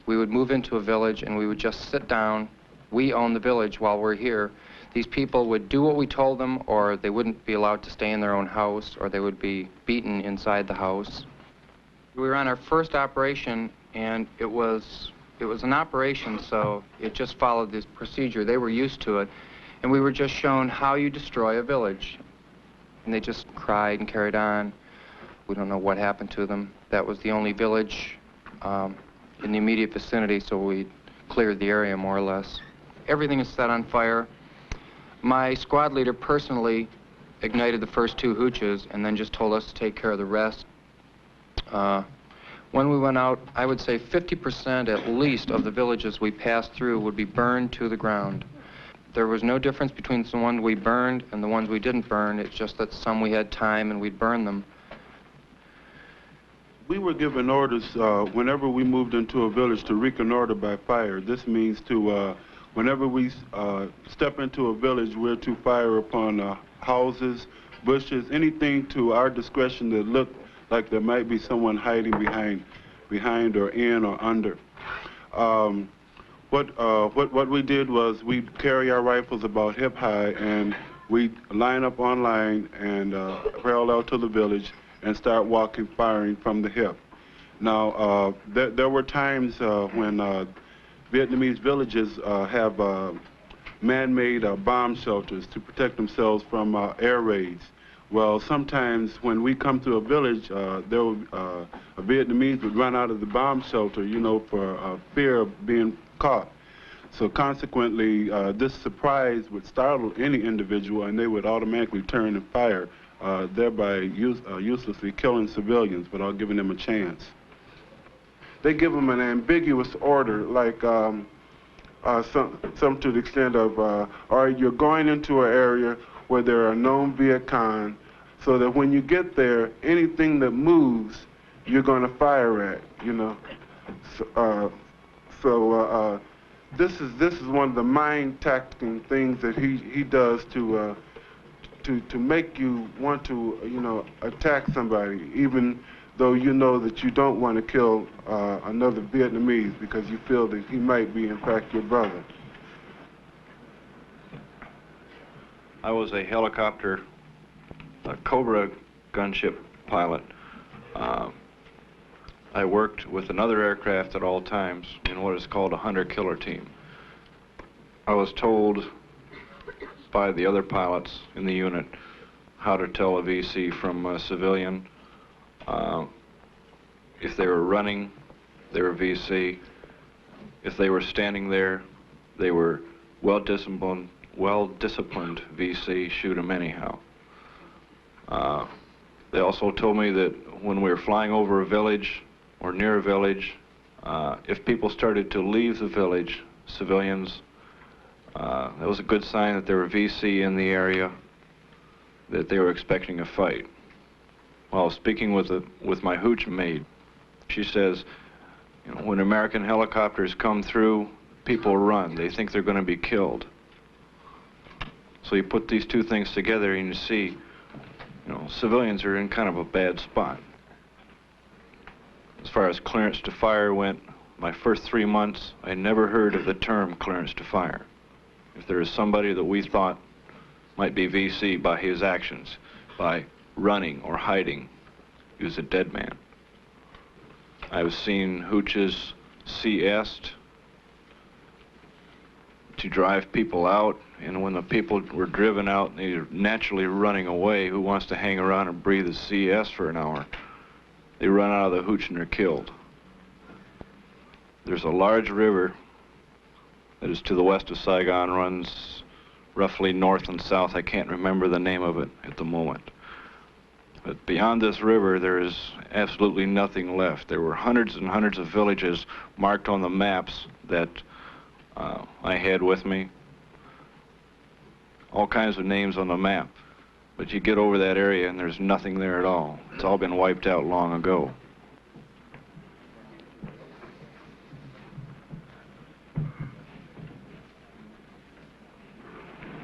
We would move into a village and we would just sit down. We own the village while we're here. These people would do what we told them, or they wouldn't be allowed to stay in their own house, or they would be beaten inside the house. We were on our first operation, and it was an operation, so it just followed this procedure. They were used to it, and we were just shown how you destroy a village. And they just cried and carried on. We don't know what happened to them. That was the only village in the immediate vicinity, so we cleared the area more or less. Everything is set on fire. My squad leader personally ignited the first 2 hooches and then just told us to take care of the rest. When we went out, I would say 50% at least of the villages we passed through would be burned to the ground. There was no difference between the ones we burned and the ones we didn't burn. It's just that some we had time and we'd burn them. We were given orders whenever we moved into a village to reconnoiter by fire. This means to, whenever we step into a village, we're to fire upon houses, bushes, anything to our discretion that looked like there might be someone hiding behind or in or under. What we did was we carry our rifles about hip high and we line up on line and parallel to the village and start walking, firing from the hip. Now, there were times when Vietnamese villages have man-made bomb shelters to protect themselves from air raids. Well, sometimes when we come to a village, a Vietnamese would run out of the bomb shelter, you know, for fear of being caught. So consequently, this surprise would startle any individual, and they would automatically turn and fire, thereby uselessly killing civilians without giving them a chance. They give them an ambiguous order, like some to the extent of, all right, you're going into an area where there are known Viet Cong, so that when you get there, anything that moves, you're going to fire at, you know. This is one of the mind-taxing things that he does to make you want to, you know, attack somebody, even though you know that you don't want to kill another Vietnamese because you feel that he might be, in fact, your brother. I was a helicopter, a Cobra gunship pilot. I worked with another aircraft at all times in what is called a hunter-killer team. I was told by the other pilots in the unit how to tell a VC from a civilian. If they were running, they were VC. If they were standing there, they were well-disciplined VC, shoot them anyhow. They also told me that when we were flying over a village or near a village, if people started to leave the village, civilians, that was a good sign that there were VC in the area, that they were expecting a fight. while speaking with my hooch maid. She says, you know, when American helicopters come through, people run. They think they're going to be killed. So you put these two things together and you see, you know, civilians are in kind of a bad spot. As far as clearance to fire went, my first 3 months, I never heard of the term clearance to fire. If there is somebody that we thought might be VC by his actions, by running or hiding, he was a dead man. I've seen hooches CS'd to drive people out, and when the people were driven out, they're naturally running away. Who wants to hang around and breathe a CS for an hour? They run out of the hooch and they're killed. There's a large river that is to the west of Saigon, runs roughly north and south. I can't remember the name of it at the moment. But beyond this river, there is absolutely nothing left. There were hundreds and hundreds of villages marked on the maps that I had with me. All kinds of names on the map. But you get over that area and there's nothing there at all. It's all been wiped out long ago.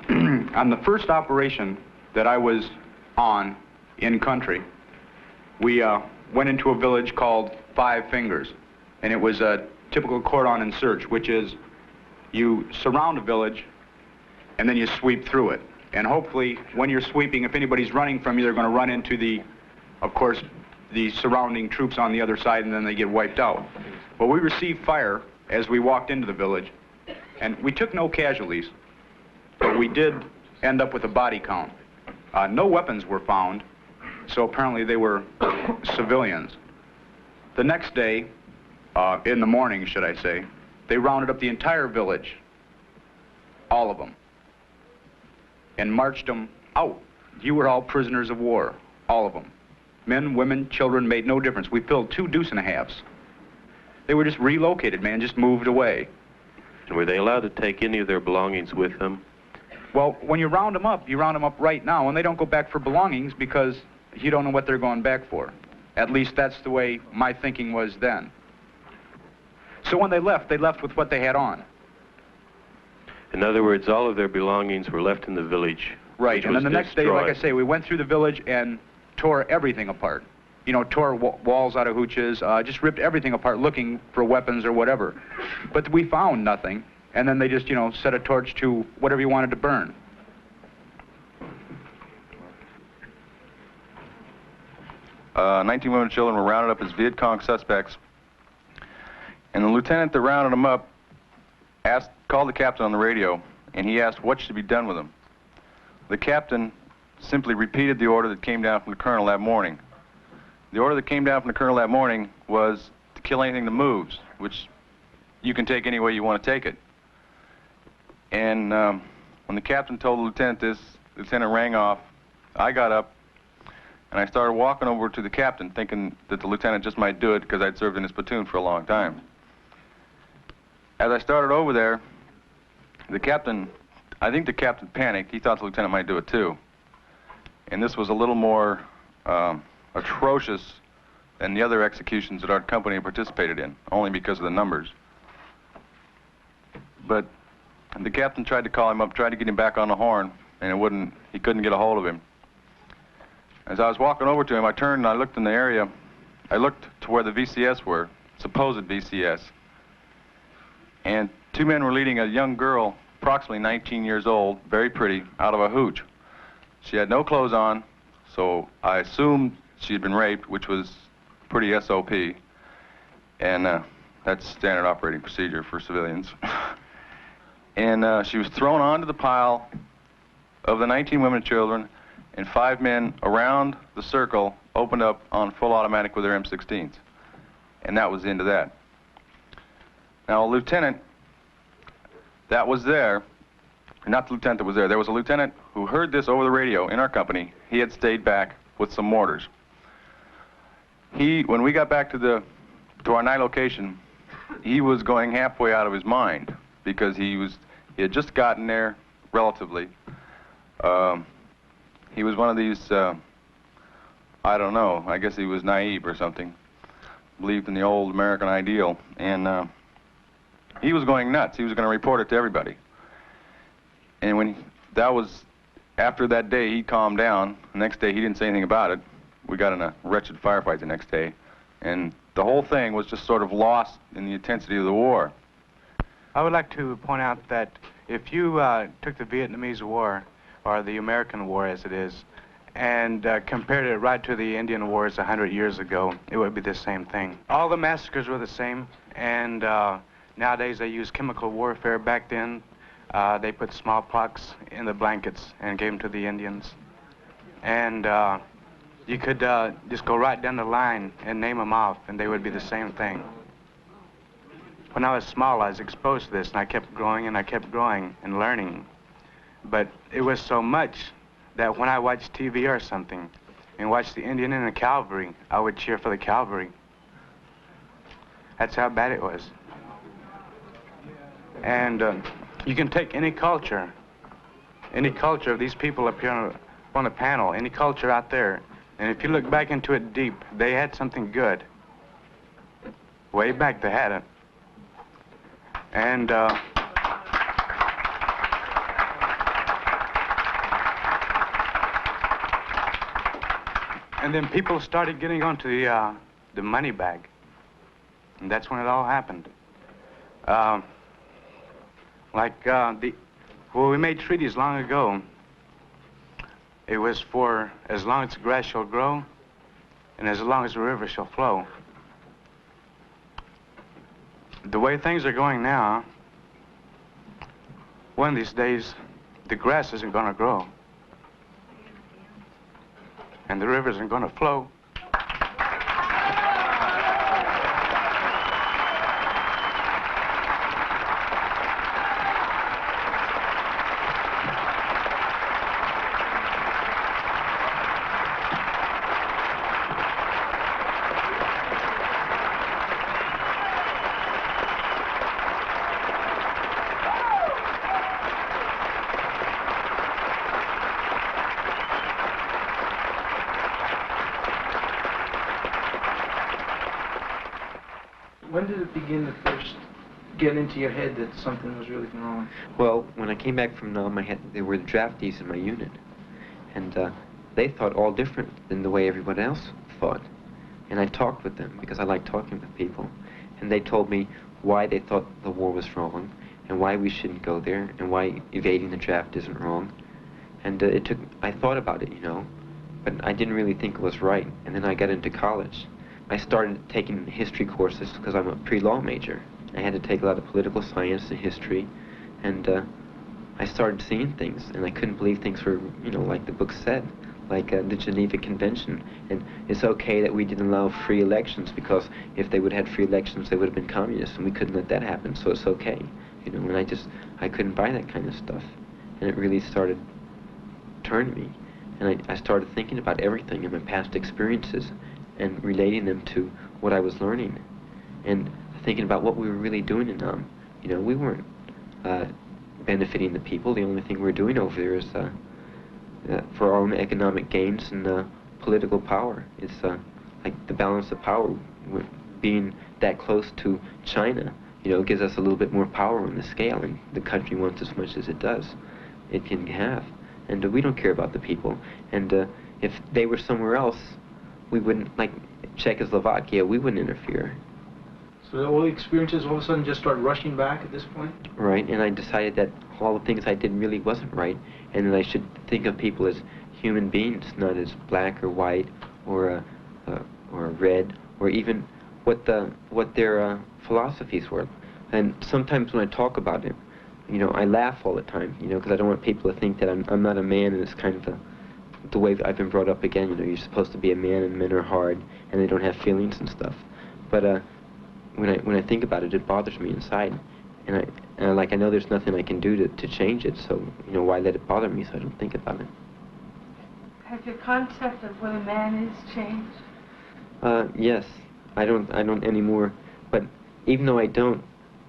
On the first operation that I was on in country, we went into a village called Five Fingers, and it was a typical cordon and search, which is you surround a village and then you sweep through it. And hopefully, when you're sweeping, if anybody's running from you, they're going to run into the, of course, the surrounding troops on the other side, and then they get wiped out. But we received fire as we walked into the village, and we took no casualties, but we did end up with a body count. No weapons were found, so apparently they were civilians. The next day, in the morning, should I say, they rounded up the entire village, all of them, and marched them out. You were all prisoners of war, all of them. Men, women, children, made no difference. We filled 2 deuce-and-a-halfs. They were just relocated, man, just moved away. And were they allowed to take any of their belongings with them? Well, when you round them up right now, and they don't go back for belongings because you don't know what they're going back for. At least that's the way my thinking was then. So when they left with what they had on. In other words, all of their belongings were left in the village. Right, and then the next day, like I say, we went through the village and tore everything apart. You know, tore walls out of hooches, just ripped everything apart looking for weapons or whatever. But we found nothing, and then they just, you know, set a torch to whatever you wanted to burn. 19 women and children were rounded up as Viet Cong suspects, and the lieutenant that rounded them up called the captain on the radio, and he asked what should be done with them. The captain simply repeated the order that came down from the colonel that morning. The order that came down from the colonel that morning was to kill anything that moves, which you can take any way you want to take it. And when the captain told the lieutenant this, the lieutenant rang off. I got up, and I started walking over to the captain, thinking that the lieutenant just might do it because I'd served in his platoon for a long time. As I started over there, I think the captain panicked. He thought the lieutenant might do it too. And this was a little more atrocious than the other executions that our company participated in, only because of the numbers. But the captain tried to call him up, tried to get him back on the horn, and he couldn't get a hold of him. As I was walking over to him, I turned and I looked in the area. I looked to where the VCS were, supposed VCS. And 2 men were leading a young girl, approximately 19 years old, very pretty, out of a hooch. She had no clothes on, so I assumed she had been raped, which was pretty SOP. And that's standard operating procedure for civilians. And she was thrown onto the pile of the 19 women and children, and 5 men around the circle opened up on full automatic with their M16s. And that was the end of that. Now, a lieutenant that was there, not the lieutenant that was there was a lieutenant who heard this over the radio in our company. He had stayed back with some mortars. When we got back to our night location, he was going halfway out of his mind because he had just gotten there relatively. He was one of these I don't know. I guess he was naive or something. Believed in the old American ideal. And he was going nuts. He was going to report it to everybody. And when that was, after that day, he calmed down. The next day, he didn't say anything about it. We got in a wretched firefight the next day. And the whole thing was just sort of lost in the intensity of the war. I would like to point out that if you took the Vietnamese War, or the American War as it is, and compared it right to the Indian Wars 100 years ago, it would be the same thing. All the massacres were the same, and nowadays they use chemical warfare. Back then, they put smallpox in the blankets and gave them to the Indians. And you could just go right down the line and name them off, and they would be the same thing. When I was small, I was exposed to this, and I kept growing and I kept growing and learning. But it was so much that when I watched TV or something and watched the Indian and the cavalry, I would cheer for the cavalry. That's how bad it was. And you can take any culture of these people up here on the panel, any culture out there, and if you look back into it deep, they had something good. Way back they had it. And then people started getting onto the money bag, and that's when it all happened. Well, we made treaties long ago. It was for as long as the grass shall grow, and as long as the river shall flow. The way things are going now, one of these days, the grass isn't going to grow, and the river isn't going to flow. When did it begin to first get into your head that something was really wrong? Well, when I came back from Nam, there were the draftees in my unit, and they thought all different than the way everyone else thought. And I talked with them because I like talking with people, and they told me why they thought the war was wrong, and why we shouldn't go there, and why evading the draft isn't wrong. And I thought about it, you know, but I didn't really think it was right. And then I got into college. I started taking history courses because I'm a pre-law major. I had to take a lot of political science and history, and I started seeing things, and I couldn't believe things were, you know, like the book said, like the Geneva Convention. And it's okay that we didn't allow free elections, because if they would have had free elections, they would have been communists, and we couldn't let that happen, so it's okay. You know, and I couldn't buy that kind of stuff. And it really started turning me. And I started thinking about everything in my past experiences and relating them to what I was learning, and thinking about what we were really doing in Nam. You know, we weren't benefiting the people. The only thing we're doing over there is for our own economic gains and political power. It's like the balance of power. Being that close to China, you know, gives us a little bit more power on the scale, and the country wants as much as it does. It can have. And we don't care about the people. And if they were somewhere else, we wouldn't, like Czechoslovakia, we wouldn't interfere. So all the experiences all of a sudden just start rushing back at this point? Right, and I decided that all the things I did really wasn't right, and that I should think of people as human beings, not as black or white or red, or even what their philosophies were. And sometimes when I talk about it, you know, I laugh all the time, you know, because I don't want people to think that I'm not a man, and it's kind of the way I've been brought up again. You know, you're supposed to be a man, and men are hard, and they don't have feelings and stuff. But when I think about it, it bothers me inside, and I know there's nothing I can do to change it. So, you know, why let it bother me? So I don't think about it. Has your concept of what a man is changed? Yes, I don't anymore. But even though I don't,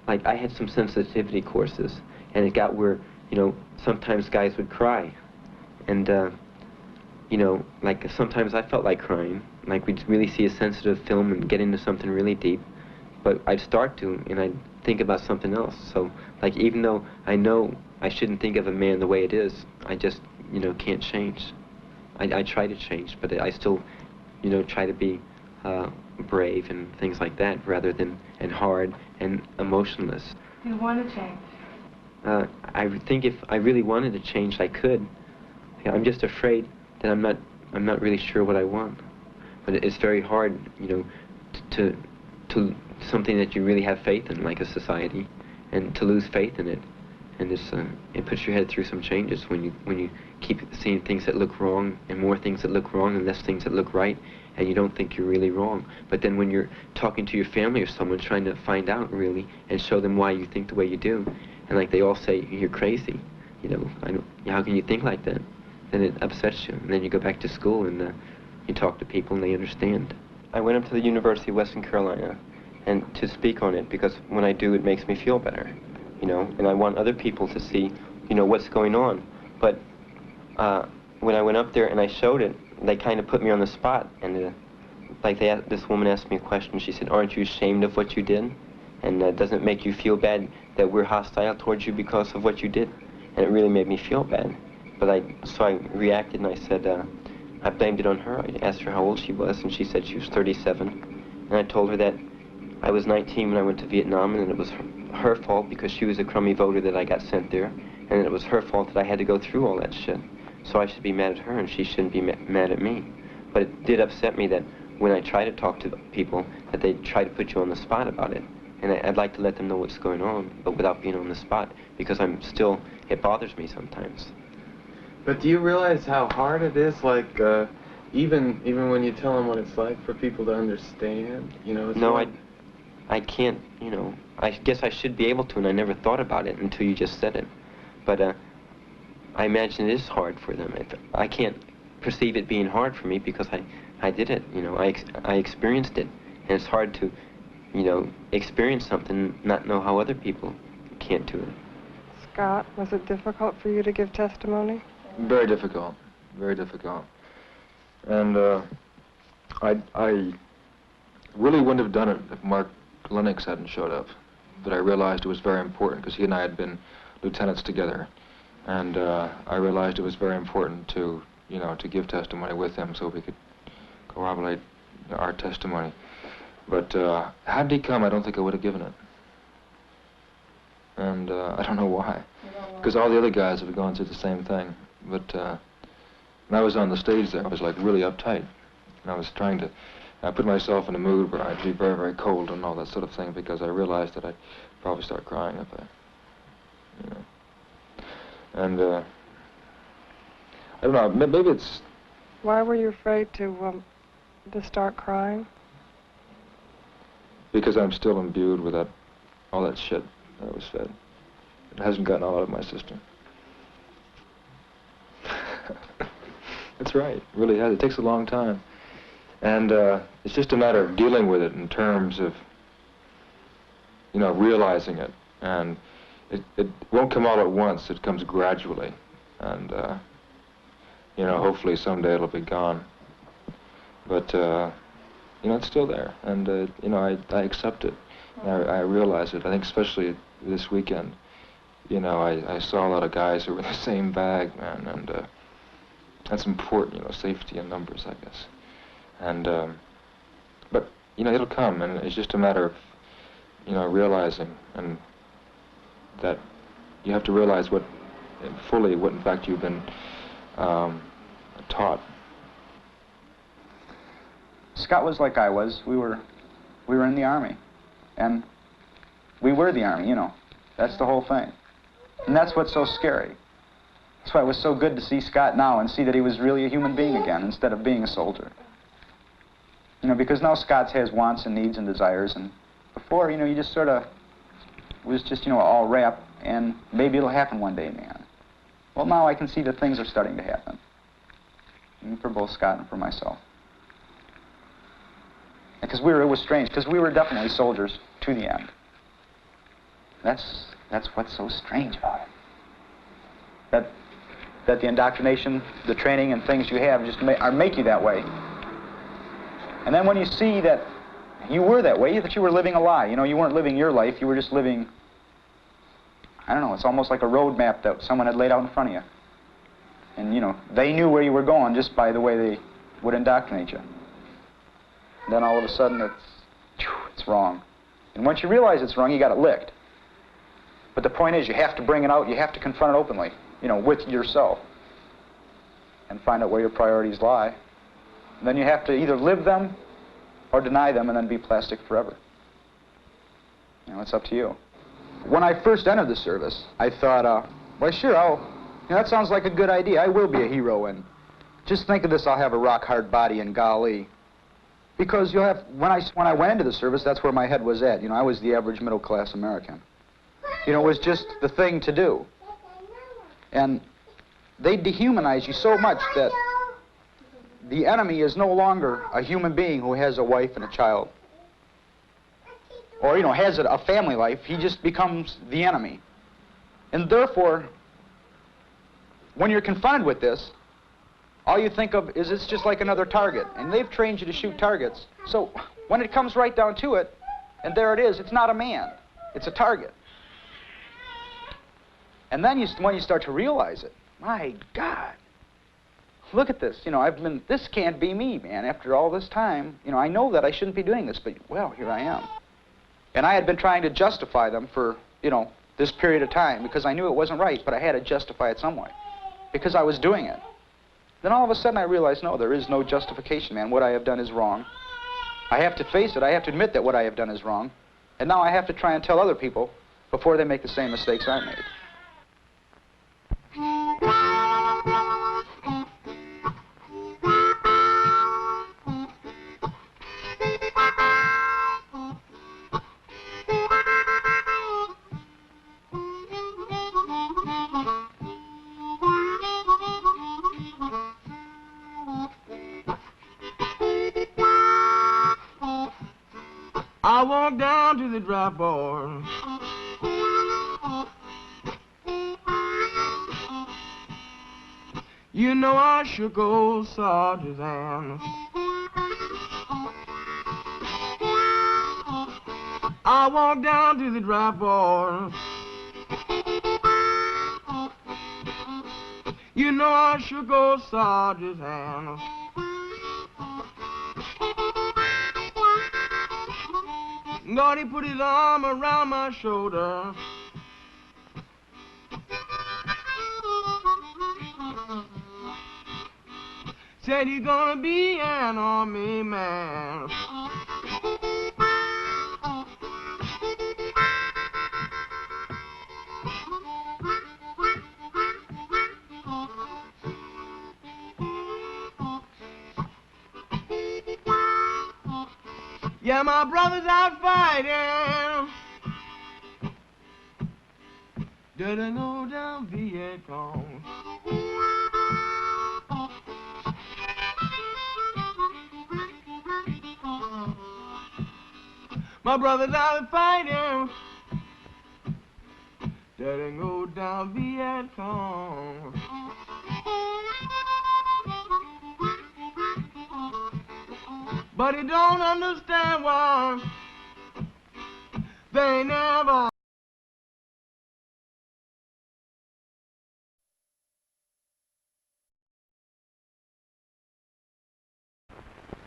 like, I had some sensitivity courses, and it got where, you know, sometimes guys would cry, and you know, like sometimes I felt like crying, like we'd really see a sensitive film and get into something really deep, but I'd start to, and I'd think about something else. So, like, even though I know I shouldn't think of a man the way it is, I just, you know, can't change. I try to change, but I still, you know, try to be brave and things like that, rather than, and hard and emotionless. Do you want to change? I think if I really wanted to change, I could. I'm just afraid that I'm not really sure what I want. But it's very hard, you know, to something that you really have faith in, like a society, and to lose faith in it. And it puts your head through some changes when you keep seeing things that look wrong, and more things that look wrong, and less things that look right, and you don't think you're really wrong. But then when you're talking to your family or someone, trying to find out really, and show them why you think the way you do, and like they all say, you're crazy, you know, how can you think like that? Then it upsets you, and then you go back to school and you talk to people and they understand. I went up to the University of Western Carolina and to speak on it, because when I do, it makes me feel better, you know, and I want other people to see, you know, what's going on. But when I went up there and I showed it, they kind of put me on the spot, and like this woman asked me a question. She said, "Aren't you ashamed of what you did? And doesn't it make you feel bad that we're hostile towards you because of what you did?" And it really made me feel bad. But so I reacted and I said, I blamed it on her. I asked her how old she was, and she said she was 37. And I told her that I was 19 when I went to Vietnam, and it was her fault because she was a crummy voter that I got sent there, and it was her fault that I had to go through all that shit. So I should be mad at her, and she shouldn't be mad at me. But it did upset me that when I try to talk to people, that they try to put you on the spot about it. And I'd like to let them know what's going on, but without being on the spot, because it bothers me sometimes. But do you realize how hard it is, like, even when you tell them what it's like, for people to understand, you know? No, I can't, you know. I guess I should be able to, and I never thought about it until you just said it. But I imagine it is hard for them. I can't perceive it being hard for me because I did it, you know. I experienced it, and it's hard to, you know, experience something, not know how other people can't do it. Scott, was it difficult for you to give testimony? Very difficult, very difficult. And I really wouldn't have done it if Mark Lennox hadn't showed up. But I realized it was very important, because he and I had been lieutenants together. And I realized it was very important to, you know, to give testimony with him so we could corroborate our testimony. But had he come, I don't think I would have given it. And I don't know why. Because all the other guys have gone through the same thing. But when I was on the stage there, I was like really uptight. And I was trying to put myself in a mood where I'd be very, very cold and all that sort of thing, because I realized that I'd probably start crying if I, you know. And I don't know, maybe it's... Why were you afraid to start crying? Because I'm still imbued with all that shit that I was fed. It hasn't gotten all out of my system. That's right, it really has. It takes a long time. And it's just a matter of dealing with it in terms of, you know, realizing it. And it won't come all at once, it comes gradually. And, you know, hopefully someday it'll be gone. But, you know, it's still there. And, you know, I accept it. I realize it. I think especially this weekend, you know, I saw a lot of guys who were in the same bag, man, and that's important, you know, safety in numbers, I guess. And, but, you know, it'll come, and it's just a matter of, you know, realizing, and that you have to realize fully what in fact you've been taught. Scott was like I was. We were in the Army, and we were the Army, you know. That's the whole thing. And that's what's so scary. That's why it was so good to see Scott now and see that he was really a human being again instead of being a soldier. You know, because now Scott has wants and needs and desires, and before, you know, you just sort of was just, you know, all rap, and maybe it'll happen one day, man. Well, now I can see that things are starting to happen. And for both Scott and for myself. Because it was strange, because we were definitely soldiers to the end. That's what's so strange about it. that the indoctrination, the training and things you have just make you that way. And then when you see that you were that way, that you were living a lie, you know, you weren't living your life, you were just living, I don't know, it's almost like a road map that someone had laid out in front of you. And, you know, they knew where you were going just by the way they would indoctrinate you. And then all of a sudden it's wrong. And once you realize it's wrong, you got it licked. But the point is, you have to bring it out, you have to confront it openly, you know, with yourself. And find out where your priorities lie. And then you have to either live them or deny them and then be plastic forever. You know, it's up to you. When I first entered the service, I thought, well, sure, you know, that sounds like a good idea. I will be a hero, and just think of this, I'll have a rock-hard body, and golly. Because you'll have, when I went into the service, that's where my head was at. You know, I was the average middle-class American. You know, it was just the thing to do. And they dehumanize you so much that the enemy is no longer a human being who has a wife and a child. Or, you know, has a family life. He just becomes the enemy. And therefore, when you're confronted with this, all you think of is it's just like another target. And they've trained you to shoot targets. So when it comes right down to it, and there it is, it's not a man. It's a target. And then when you start to realize it, my God, look at this. You know, this can't be me, man. After all this time, you know, I know that I shouldn't be doing this, but, well, here I am. And I had been trying to justify them for, you know, this period of time because I knew it wasn't right, but I had to justify it some way because I was doing it. Then all of a sudden I realized, no, there is no justification, man. What I have done is wrong. I have to face it. I have to admit that what I have done is wrong. And now I have to try and tell other people before they make the same mistakes I made. I walked down to the drop bar. You know I shook old Sarge's hand. I walked down to the drop bar. You know I shook old Sarge's hand. God, he put his arm around my shoulder. Said he's gonna be an army man. Yeah, my brother's out fighting. Did I know down Viet Cong? My brother's out fighting. Did I go down Viet Cong? But he don't understand why they never.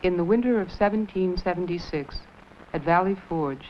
In the winter of 1776, at Valley Forge,